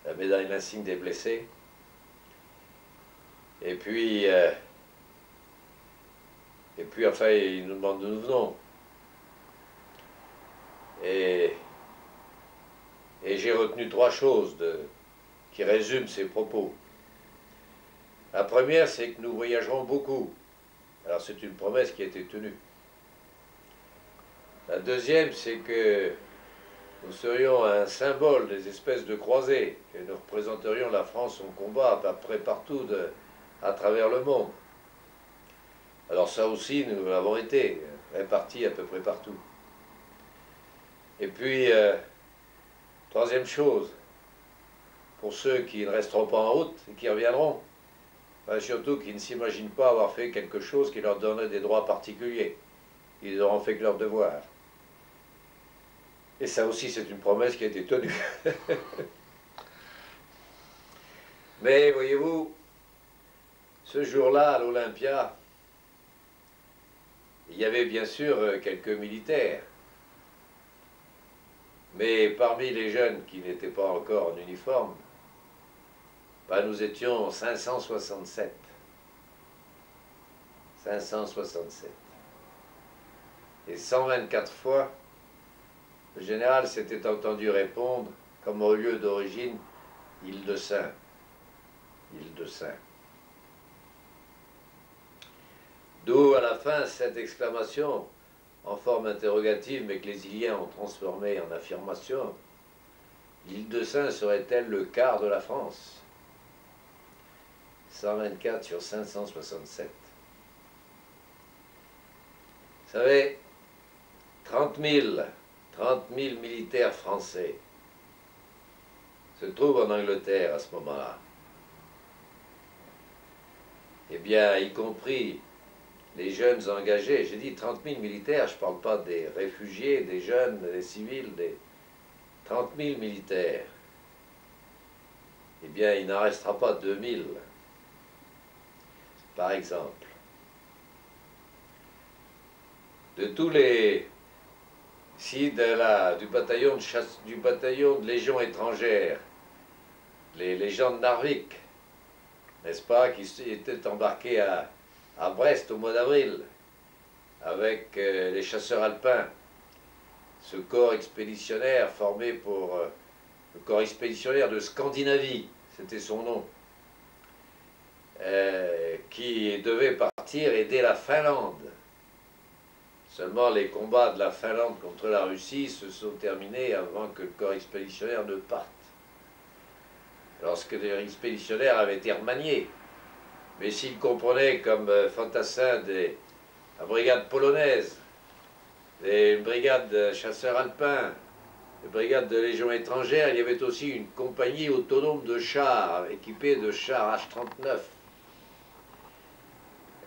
la médaille l'insigne des blessés. Et puis, enfin, il nous demande d'où nous venons. Et j'ai retenu trois choses qui résument ses propos. La première, c'est que nous voyagerons beaucoup. Alors c'est une promesse qui a été tenue. La deuxième, c'est que nous serions un symbole des espèces de croisés, que nous représenterions la France en combat à peu près partout à travers le monde. Alors ça aussi, nous l'avons été, répartis à peu près partout. Et puis, troisième chose, pour ceux qui ne resteront pas en route et qui reviendront, surtout qui ne s'imaginent pas avoir fait quelque chose qui leur donnerait des droits particuliers. Ils n'auront fait que leur devoir. Et ça aussi, c'est une promesse qui a été tenue. Mais voyez-vous, ce jour-là, à l'Olympia, il y avait bien sûr quelques militaires. Mais parmi les jeunes qui n'étaient pas encore en uniforme, nous étions 567. 567. Et 124 fois, le général s'était entendu répondre, comme au lieu d'origine, Île-de-Saint. Île-de-Saint. D'où à la fin cette exclamation en forme interrogative, mais que les Iliens ont transformée en affirmation. L'Île-de-Saint serait-elle le quart de la France? 124 sur 567. Vous savez, 30 000 militaires français se trouvent en Angleterre à ce moment-là. Eh bien, y compris les jeunes engagés, j'ai dit 30 000 militaires, je ne parle pas des réfugiés, des jeunes, des civils, des 30 000 militaires. Eh bien, il n'en restera pas 2000, par exemple. De tous les... Si du bataillon de Légion étrangère, les gens de Narvik, n'est-ce pas, qui étaient embarqués à Brest au mois d'avril, avec les chasseurs alpins, ce corps expéditionnaire formé pour le corps expéditionnaire de Scandinavie, c'était son nom, qui devait partir aider la Finlande. Seulement les combats de la Finlande contre la Russie se sont terminés avant que le corps expéditionnaire ne parte. Lorsque les expéditionnaires avaient été remaniés, mais s'ils comprenaient comme fantassins la brigade polonaise, les brigades de chasseurs alpins, les brigades de légion étrangère, il y avait aussi une compagnie autonome de chars, équipée de chars H-39.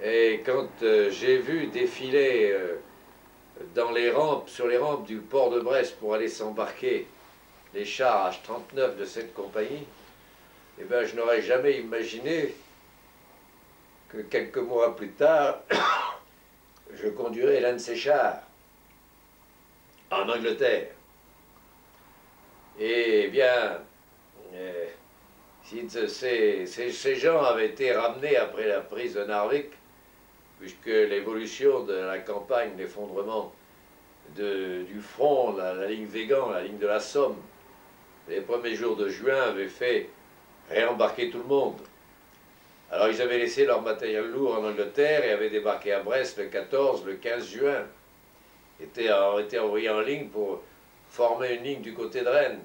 Et quand j'ai vu défiler sur les rampes du port de Brest pour aller s'embarquer les chars H-39 de cette compagnie, eh bien, je n'aurais jamais imaginé que quelques mois plus tard, je conduirais l'un de ces chars en Angleterre. Et bien, ces gens avaient été ramenés après la prise de Narvik, puisque l'évolution de la campagne, l'effondrement du front, la ligne Végan, la ligne de la Somme, les premiers jours de juin avaient fait réembarquer tout le monde. Alors ils avaient laissé leur matériel lourd en Angleterre et avaient débarqué à Brest le 14, le 15 juin. Ils étaient envoyés en ligne pour former une ligne du côté de Rennes.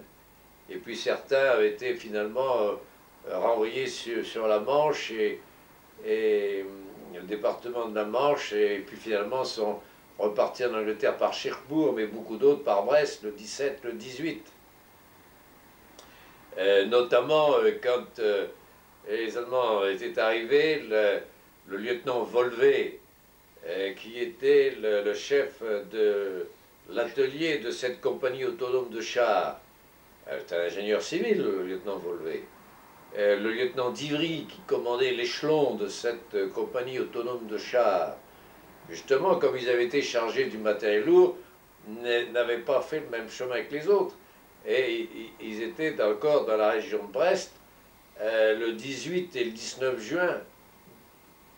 Et puis certains avaient été finalement renvoyés sur la Manche et le département de la Manche, et puis finalement sont repartis en Angleterre par Cherbourg, mais beaucoup d'autres par Brest, le 17, le 18. Notamment quand les Allemands étaient arrivés, le lieutenant Volvé, qui était le chef de l'atelier de cette compagnie autonome de chars, c'était un ingénieur civil, le lieutenant Volvé, le lieutenant d'Ivry, qui commandait l'échelon de cette compagnie autonome de chars, justement, comme ils avaient été chargés du matériel lourd, n'avaient pas fait le même chemin que les autres. Et ils étaient encore dans la région de Brest le 18 et le 19 juin.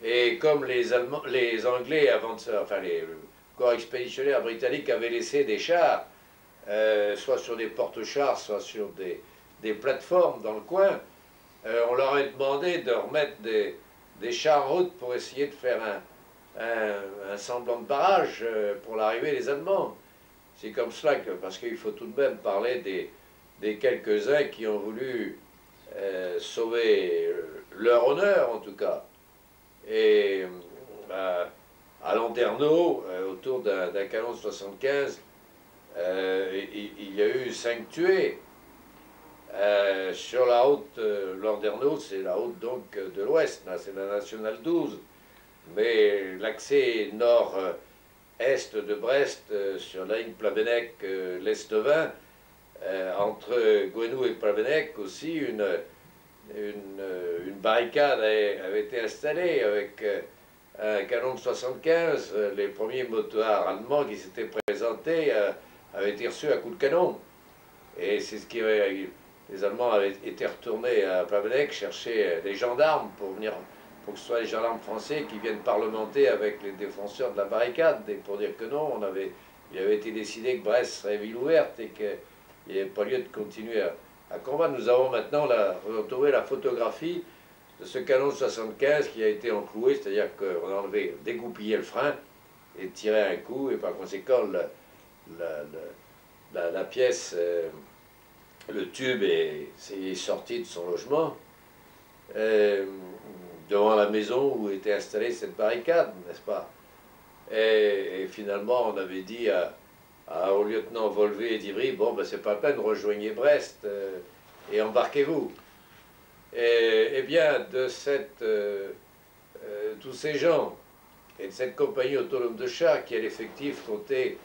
Et comme les Anglais, avant de ça, enfin le corps expéditionnaire britannique avait laissé des chars, soit sur des porte-chars, soit sur des plateformes dans le coin, on leur a demandé de remettre des chars en route pour essayer de faire un semblant de barrage pour l'arrivée des Allemands. C'est comme cela que, parce qu'il faut tout de même parler des quelques-uns qui ont voulu sauver leur honneur, en tout cas. Et à Landerneau, autour d'un canon de 75, il y a eu 5 tués. Sur la route Landerneau, c'est la route donc de l'Ouest, c'est la nationale 12. Mais l'accès nord-est de Brest, sur la ligne Plabennec-l'Est-Vin, entre Gouesnou et Plabennec aussi, une barricade avait été installée avec un canon de 75. Les premiers motards allemands qui s'étaient présentés avaient été reçus à coups de canon. Et c'est ce qui les Allemands avaient été retournés à Plabennec chercher des gendarmes pour venir, pour que ce soit les gendarmes français qui viennent parlementer avec les défenseurs de la barricade, et pour dire que non, il avait été décidé que Brest serait ville ouverte et qu'il n'y avait pas lieu de continuer à combattre. Nous avons maintenant retrouvé la photographie de ce canon 75 qui a été encloué, c'est-à-dire qu'on a enlevé, dégoupillé le frein et tiré un coup, et par conséquent la pièce, le tube est sorti de son logement devant la maison où était installée cette barricade, n'est-ce pas? Et finalement, on avait dit au lieutenant Volvé et d'Ivry, bon, ben, c'est pas la peine, rejoignez Brest et embarquez-vous. Et bien, de tous ces gens et de cette compagnie autonome de chars qui, à l'effectif, comptait,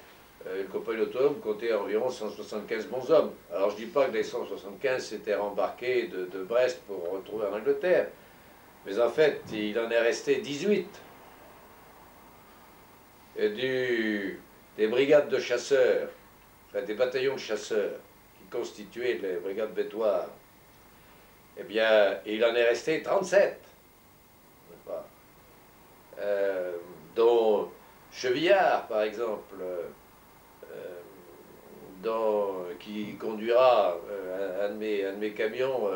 une compagnie autonome comptait environ 175 bons hommes. Alors, je ne dis pas que les 175 s'étaient rembarqués de Brest pour retrouver en Angleterre, mais en fait, il en est resté 18. Et des brigades de chasseurs, enfin des bataillons de chasseurs qui constituaient les brigades bétoirs, eh bien, il en est resté 37, dont Chevillard, par exemple, qui conduira un de mes camions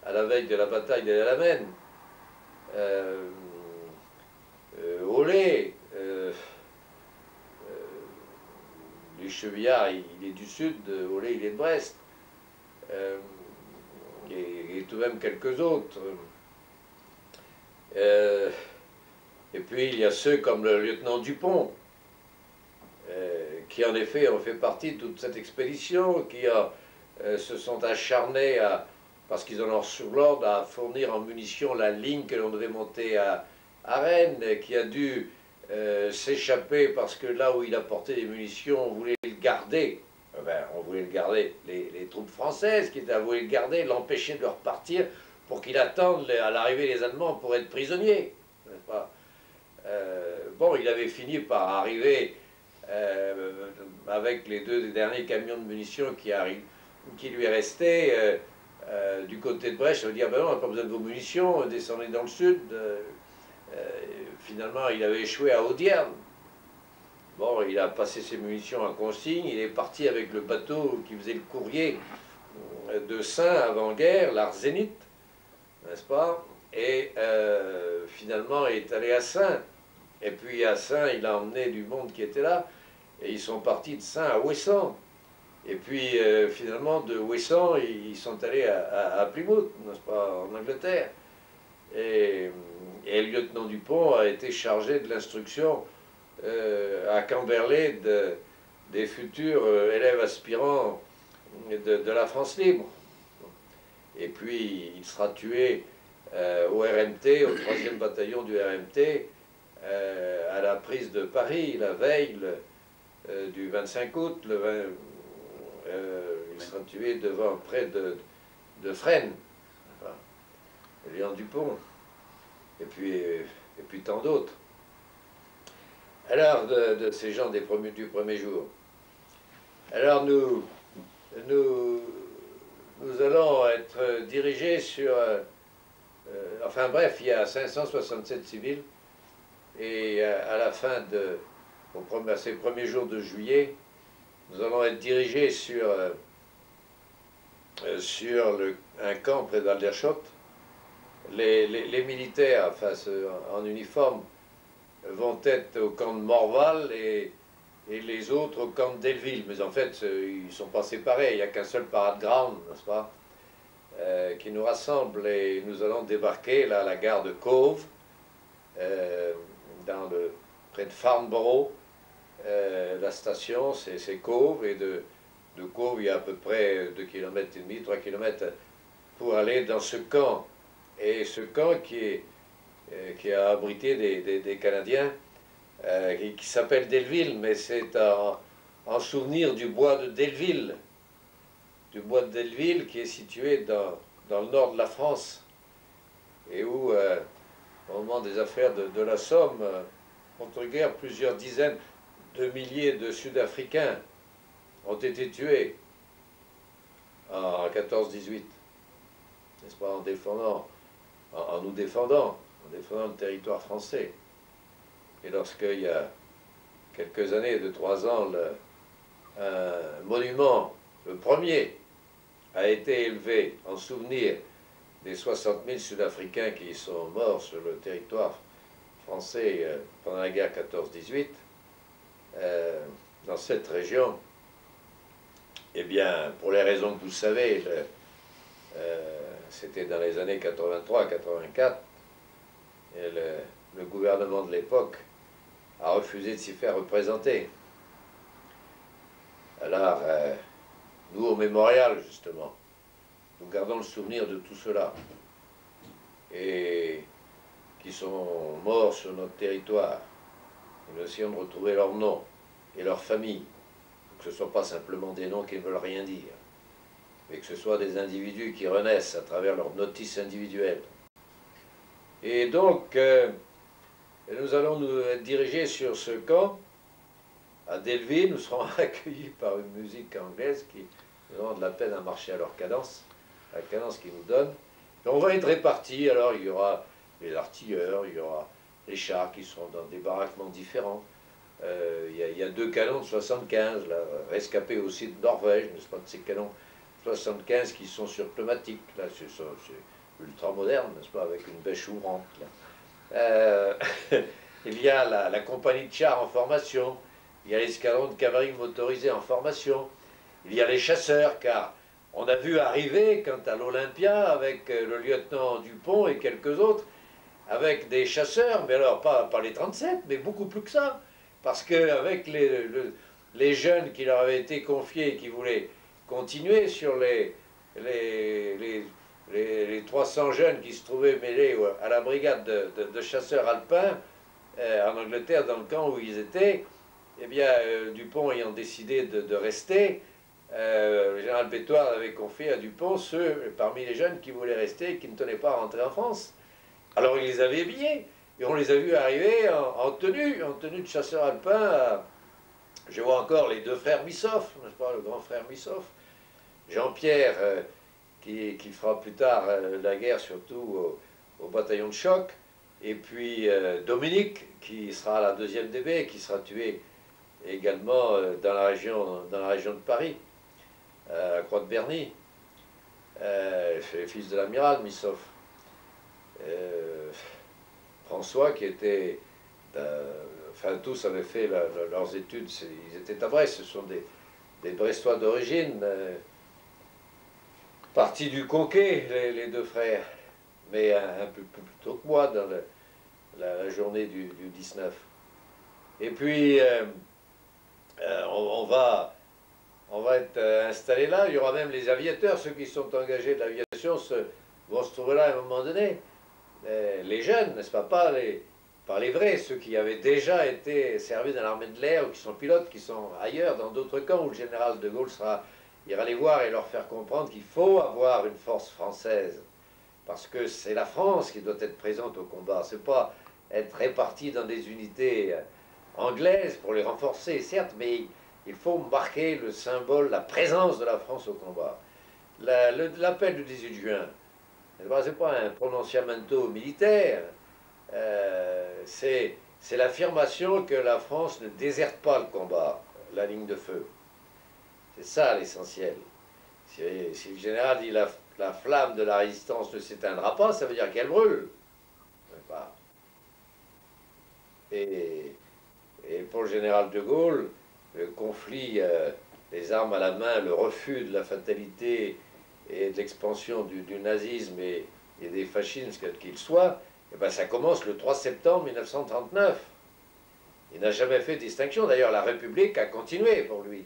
à la veille de la bataille de l'Alameine, Olé, les Chevillard, il est du sud, Olé, il est de Brest, et tout de même quelques autres. Et puis il y a ceux comme le lieutenant Dupont, qui en effet ont fait partie de toute cette expédition, qui se sont acharnés, parce qu'ils ont reçu l'ordre, à fournir en munitions la ligne que l'on devait monter à Rennes, qui a dû s'échapper parce que là où il apportait des munitions, on voulait le garder. Ben, on voulait le garder, les troupes françaises qui voulaient le garder, l'empêcher de repartir pour qu'il attende à l'arrivée des Allemands pour être prisonnier. Pas bon, il avait fini par arriver avec les deux derniers camions de munitions qui lui restaient du côté de Brest. On dit, ah ben non, on n'a pas besoin de vos munitions, descendez dans le sud. Finalement, il avait échoué à Audierne. Bon, il a passé ses munitions en consigne, il est parti avec le bateau qui faisait le courrier de Saint avant-guerre, l'Arzénith, n'est-ce pas? Et finalement, il est allé à Saint. Et puis à Saint, il a emmené du monde qui était là, et ils sont partis de Saint à Ouessant. Et puis finalement de Ouessant, ils sont allés à Plymouth, n'est-ce pas, en Angleterre. Et le lieutenant Dupont a été chargé de l'instruction à Camberley des futurs élèves aspirants de la France libre. Et puis il sera tué au RMT, au 3e bataillon du RMT, à la prise de Paris, la veille du 25 août. Il sera tué devant, près de Fresnes, enfin, Léon Dupont, et puis tant d'autres. Alors, de ces gens du premier jour. Alors, nous allons être dirigés sur... enfin bref, il y a 567 civils, et à la fin à ces premiers jours de juillet, nous allons être dirigés sur un camp près d'Aldershot. Les militaires, enfin, en uniforme, vont être au camp de Morval et les autres au camp de Delville. Mais en fait, ils ne sont pas séparés, il n'y a qu'un seul parade ground, n'est-ce pas, qui nous rassemble. Et nous allons débarquer là, à la gare de Cove, près de Farnborough. La station, c'est Cove, et de Cove, il y a à peu près 2,5 km, 3 km pour aller dans ce camp. Et ce camp qui a abrité des Canadiens, qui s'appelle Delville, mais c'est en souvenir du bois de Delville. Du bois de Delville qui est situé dans le nord de la France, et où, au moment des affaires de la Somme, contre-guerre, plusieurs dizaines de milliers de Sud-Africains ont été tués en 14-18, n'est-ce pas, en nous défendant le territoire français. Et lorsqu'il y a quelques années, 2-3 ans, un monument, le premier, a été élevé en souvenir des 60 000 Sud-Africains qui sont morts sur le territoire français pendant la guerre 14-18, dans cette région, eh bien, pour les raisons que vous savez, c'était dans les années 83-84, et le gouvernement de l'époque a refusé de s'y faire représenter. Alors, nous, au mémorial, justement, nous gardons le souvenir de tout cela, et qui sont morts sur notre territoire. Nous essayons de retrouver leurs noms et leurs familles, que ce ne soient pas simplement des noms qui ne veulent rien dire, mais que ce soit des individus qui renaissent à travers leurs notices individuelles. Et donc, nous allons nous être dirigés sur ce camp, à Delville. Nous serons accueillis par une musique anglaise qui nous aura de la peine à marcher à leur cadence, la cadence qu'ils nous donnent. Et on va être répartis, alors il y aura les artilleurs, il y aura les chars qui seront dans des baraquements différents. Il y a 2 canons de 75, là, rescapés aussi de Norvège, n'est-ce pas, de ces canons 75 qui sont sur pneumatique, là, c'est ultra moderne, n'est-ce pas, avec une bêche ouvrante, là. Il y a la compagnie de chars en formation, il y a l'escadron de cavalerie motorisée en formation, il y a les chasseurs, car on a vu arriver, quant à l'Olympia, avec le lieutenant Dupont et quelques autres, avec des chasseurs, mais alors pas les 37, mais beaucoup plus que ça, parce qu'avec les jeunes qui leur avaient été confiés et qui voulaient continuer sur les 300 jeunes qui se trouvaient mêlés à la brigade de chasseurs alpins en Angleterre, dans le camp où ils étaient, eh bien, Dupont ayant décidé de rester, le général Bétoir avait confié à Dupont ceux parmi les jeunes qui voulaient rester et qui ne tenaient pas à rentrer en France. Alors il les avait habillés, et on les a vus arriver en tenue de chasseurs alpins. Je vois encore les 2 frères Missoff, n'est-ce pas, le grand frère Missoff, Jean-Pierre, qui fera plus tard la guerre, surtout au bataillon de choc, et puis Dominique, qui sera à la 2e DB, qui sera tué également dans la région de Paris, à Croix-de-Berny. C'est le fils de l'amiral Missoff. François, qui était... enfin, tous avaient fait leurs études, ils étaient à Brest, ce sont des Brestois d'origine, partis du Conquet, les deux frères, mais un peu plus tôt que moi, dans la journée du 19. Et puis, on va être installés là. Il y aura même les aviateurs, ceux qui sont engagés de l'aviation vont se trouver là à un moment donné. Les jeunes, n'est-ce pas, pas les vrais, ceux qui avaient déjà été servis dans l'armée de l'air ou qui sont pilotes, qui sont ailleurs, dans d'autres camps où le général de Gaulle ira les voir et leur faire comprendre qu'il faut avoir une force française. Parce que c'est la France qui doit être présente au combat. C'est pas être répartie dans des unités anglaises pour les renforcer, certes, mais il faut marquer le symbole, la présence de la France au combat. L'appel du 18 juin, c'est pas un prononciamento militaire, c'est l'affirmation que la France ne déserte pas le combat, la ligne de feu. C'est ça l'essentiel. Si le général dit la flamme de la résistance ne s'éteindra pas, ça veut dire qu'elle brûle. Et pour le général de Gaulle, le conflit, les armes à la main, le refus de la fatalité et de l'expansion du nazisme et des fascismes, quel qu'il soit, eh ben ça commence le 3 septembre 1939. Il n'a jamais fait de distinction. D'ailleurs, la République a continué pour lui.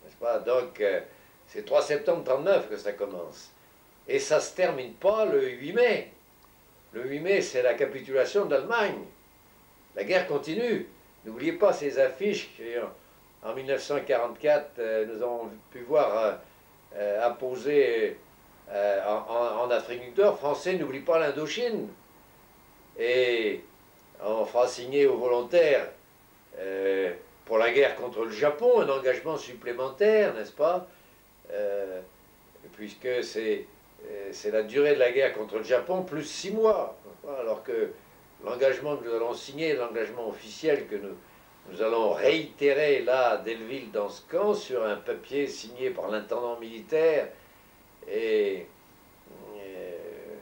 N'est-ce pas? Donc, c'est 3 septembre 1939 que ça commence. Et ça ne se termine pas le 8 mai. Le 8 mai, c'est la capitulation de l'Allemagne. La guerre continue. N'oubliez pas ces affiches qu'en 1944, nous avons pu voir apposées en Afrique du Nord. Français, n'oublie pas l'Indochine. Et on fera signer aux volontaires pour la guerre contre le Japon un engagement supplémentaire, n'est-ce pas, puisque c'est la durée de la guerre contre le Japon plus 6 mois, alors que l'engagement que nous allons signer, l'engagement officiel que nous allons réitérer là à Delville dans ce camp sur un papier signé par l'intendant militaire et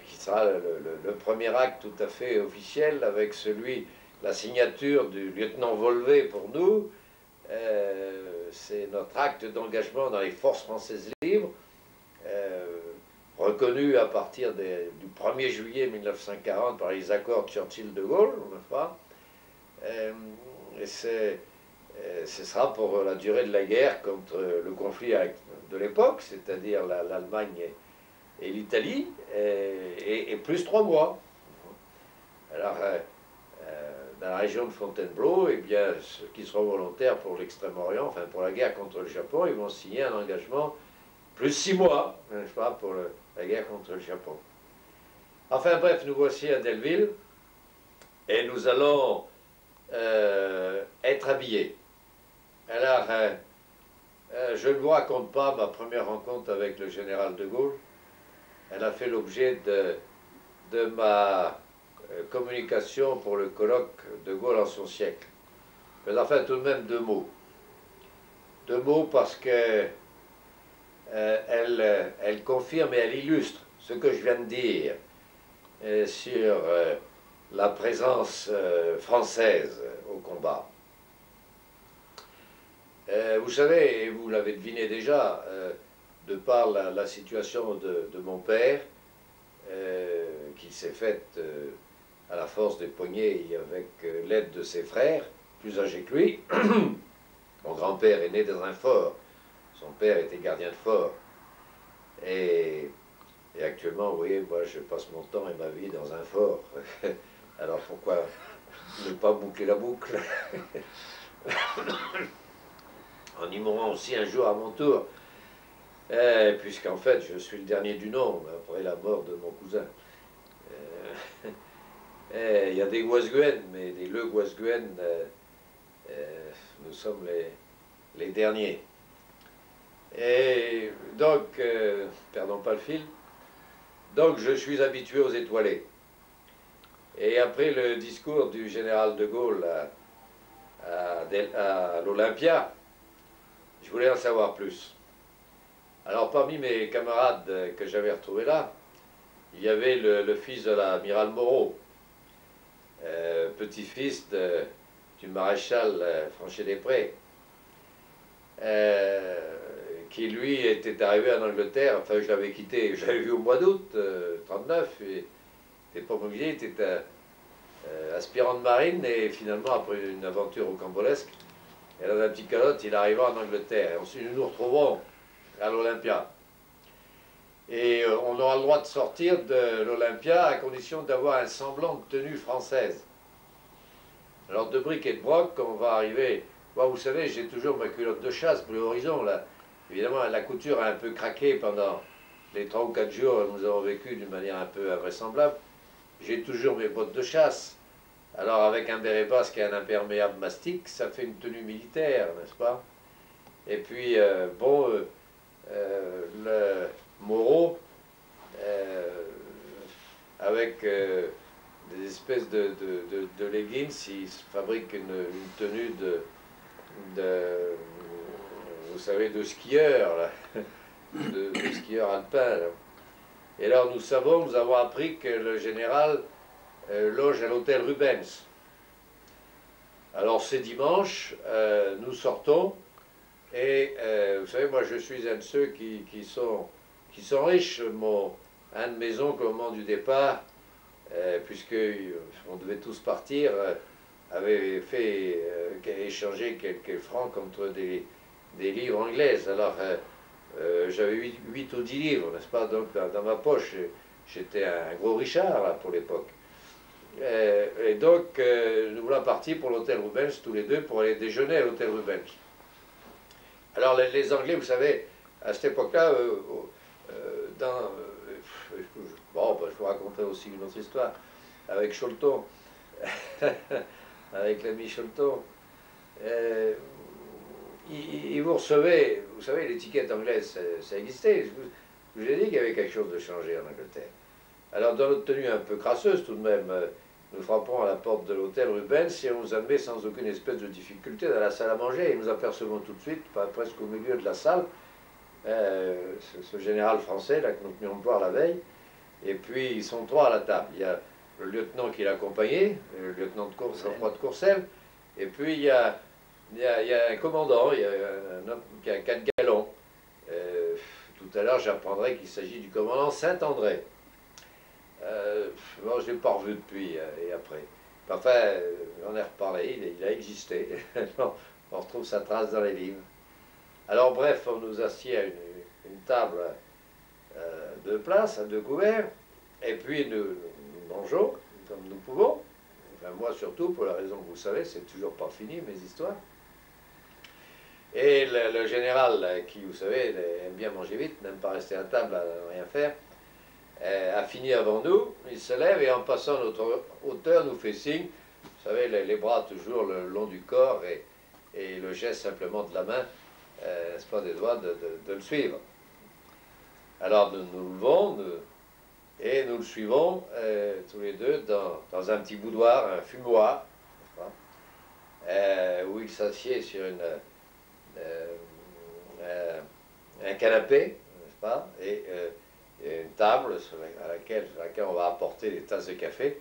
qui sera le premier acte tout à fait officiel avec la signature du lieutenant Volvé pour nous. C'est notre acte d'engagement dans les forces françaises libres, reconnu à partir du 1er juillet 1940 par les accords Churchill-de Gaulle, n'est-ce pas? Ce sera pour la durée de la guerre contre le conflit de l'époque, c'est-à-dire l'Allemagne et l'Italie, et plus 3 mois. Alors, dans la région de Fontainebleau, eh bien, ceux qui seront volontaires pour l'Extrême-Orient, enfin pour la guerre contre le Japon, ils vont signer un engagement plus 6 mois, n'est-ce pas, pour la guerre contre le Japon. Enfin bref, nous voici à Delville, et nous allons être habillés. Alors, je ne vous raconte pas ma première rencontre avec le général de Gaulle. Elle a fait l'objet de ma communication pour le colloque de Gaulle en son siècle. Mais enfin, tout de même 2 mots. 2 mots parce que elle confirme et elle illustre ce que je viens de dire sur la présence française au combat. Vous savez, et vous l'avez deviné déjà, de par la situation de mon père, qui s'est faite à la force des poignets et avec l'aide de ses frères, plus âgés que lui. Mon grand-père est né dans un fort, son père était gardien de fort. Et actuellement, vous voyez, moi je passe mon temps et ma vie dans un fort. Alors pourquoi ne pas boucler la boucle en y mourant aussi un jour à mon tour, puisqu'en fait je suis le dernier du nom après la mort de mon cousin. Il y a des Guasguen, mais les Le Guasguen, nous sommes les derniers. Et donc, perdons pas le fil, donc je suis habitué aux étoilés. Et après le discours du général de Gaulle à l'Olympia, je voulais en savoir plus. Alors parmi mes camarades que j'avais retrouvés là, il y avait le fils de l'amiral Moreau, petit-fils du maréchal Franchet-Després. qui lui était arrivé en Angleterre, enfin je l'avais quitté, j'avais vu au mois d'août 39, et il était aspirant de marine, et finalement après une aventure rocambolesque, et dans un petit calotte, il arriva en Angleterre, et ensuite nous nous retrouvons à l'Olympia. Et on aura le droit de sortir de l'Olympia à condition d'avoir un semblant de tenue française. Alors de bric et de broc, on va arriver. Moi, vous savez, j'ai toujours ma culotte de chasse pour l'horizon, là. Évidemment, la couture a un peu craqué pendant les 3 ou 4 jours que nous avons vécu d'une manière un peu invraisemblable. J'ai toujours mes bottes de chasse. Alors avec un béret basque et un imperméable mastic, ça fait une tenue militaire, n'est-ce pas? Et puis, le Moreau, avec des espèces de leggings, il se fabrique une tenue vous savez, de skieur, là, de skieur alpin. Là. Et alors nous avons appris que le général loge à l'hôtel Rubens. Alors c'est dimanche, nous sortons, et vous savez, moi je suis un de ceux qui sont riches. Un de mes oncles au moment du départ, puisque on devait tous partir, avait fait échanger quelques francs contre des livres anglaises. Alors j'avais 8 ou 10 livres, n'est-ce pas? Donc dans ma poche, j'étais un gros Richard là, pour l'époque. Et donc nous voilà partis pour l'hôtel Rubens tous les deux pour aller déjeuner à l'hôtel Rubens. Alors les Anglais, vous savez, à cette époque-là, je vous raconterai aussi une autre histoire avec Cholton, avec l'ami Cholton. Il vous recevait, vous savez, l'étiquette anglaise, ça existait. Je vous ai dit qu'il y avait quelque chose de changé en Angleterre. Alors, dans notre tenue un peu crasseuse tout de même, nous frappons à la porte de l'hôtel Rubens et on nous admet sans aucune espèce de difficulté dans la salle à manger. Et nous apercevons tout de suite, presque au milieu de la salle, ce général français là, que nous venions de voir la veille. Et puis, ils sont 3 à la table. Il y a le lieutenant qui l'accompagnait, le lieutenant de Courcelles, et puis il y a un commandant, il y a un homme qui a 4 galons. Tout à l'heure, j'apprendrai qu'il s'agit du commandant Saint-André. Bon, je ne l'ai pas revu depuis et après. Enfin, on est reparlé, il a existé. On retrouve sa trace dans les livres. Alors bref, on nous assied à une table de place, à 2 couverts, et puis nous mangeons comme nous pouvons. Enfin, moi surtout, pour la raison que vous savez, c'est toujours pas fini mes histoires. Et le général, qui, vous savez, aime bien manger vite, n'aime pas rester à table à rien faire, a fini avant nous, il se lève et en passant notre hauteur nous fait signe, vous savez, les bras toujours le long du corps et le geste simplement de la main, n'est-ce pas, des doigts, de le suivre. Alors nous levons et nous le suivons tous les deux dans un petit boudoir, un fumoir, où il s'assied sur un canapé, n'est-ce pas, et une table à laquelle on va apporter des tasses de café.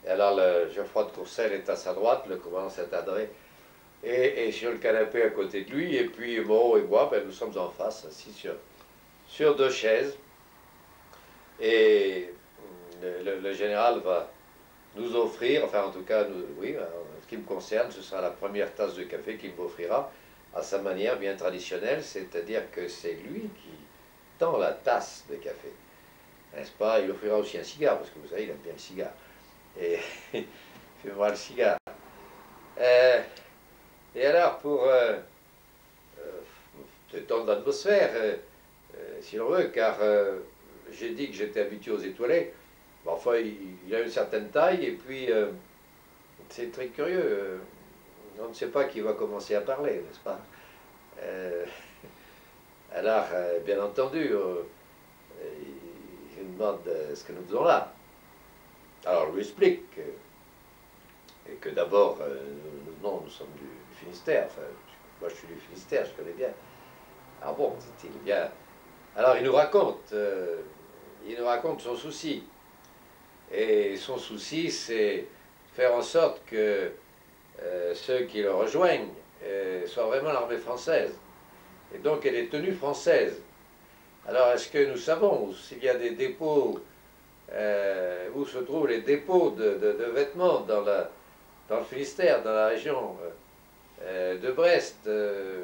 Et alors le Geoffroy de Courcelles est à sa droite, le commandant Saint-André et sur le canapé à côté de lui, et puis Moreau et moi, nous sommes en face, assis sur 2 chaises. Et le général va nous offrir, enfin en tout cas, oui, en ce qui me concerne, ce sera la première tasse de café qu'il m'offrira, à sa manière bien traditionnelle, c'est-à-dire que c'est lui qui tend la tasse de café. N'est-ce pas? Il offrira aussi un cigare, parce que vous savez, il aime bien le cigare. Et il fait voir le cigare. Et alors, pour détendre l'atmosphère, si l'on veut, car j'ai dit que j'étais habitué aux étoilés, bon, enfin, il a une certaine taille, et puis c'est très curieux. On ne sait pas qui va commencer à parler, n'est-ce pas? Alors, bien entendu, il me demande ce que nous faisons là. Alors, je lui explique que d'abord, nous sommes du Finistère. Enfin, moi, je suis du Finistère, je connais bien. Ah bon, dit-il, bien. Alors, il nous raconte son souci. Et son souci, c'est faire en sorte que ceux qui le rejoignent soient vraiment l'armée française. Et donc elle est tenue française. Alors est-ce que nous savons s'il y a des dépôts, où se trouvent les dépôts de vêtements dans le Finistère, dans la région de Brest,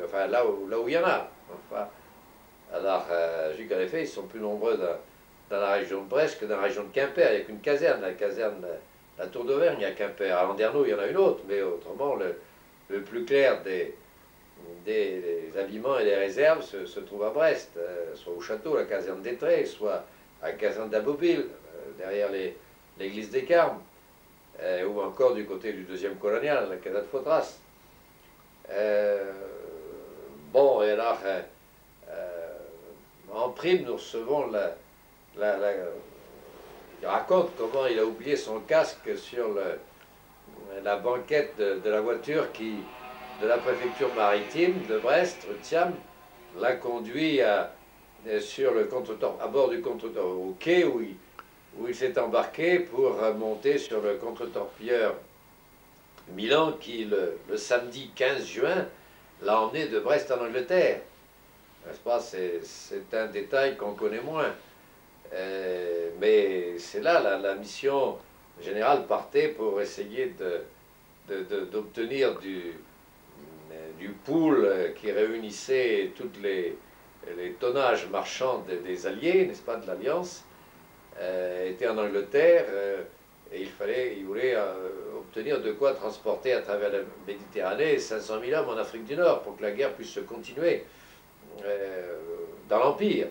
enfin là où il y en a. Enfin, alors, j'ai qu'en effet, ils sont plus nombreux dans la région de Brest que dans la région de Quimper. Il n'y a qu'une caserne, la caserne, la Tour d'Auvergne à Quimper. À Landerneau, il y en a une autre, mais autrement, le plus clair des aliments et des réserves se trouve à Brest, soit au château, la caserne d'Étré, soit à la caserne d'Abbeville, derrière l'église des Carmes, ou encore du côté du deuxième colonial, la caserne de Fautras. Bon, et alors, en prime, nous recevons il raconte comment il a oublié son casque sur la banquette de la voiture de la préfecture maritime de Brest, Rutiam, l'a conduit à bord du contre-torpilleur, au quai où il s'est embarqué pour monter sur le contre-torpilleur Milan qui, le samedi 15 juin, l'a emmené de Brest en Angleterre. N'est-ce pas? C'est un détail qu'on connaît moins. Mais c'est là la mission générale partait pour essayer d'obtenir du pool qui réunissait tous les tonnages marchands des Alliés, n'est-ce pas, de l'Alliance, était en Angleterre, et il voulait obtenir de quoi transporter à travers la Méditerranée 500 000 hommes en Afrique du Nord pour que la guerre puisse se continuer dans l'Empire.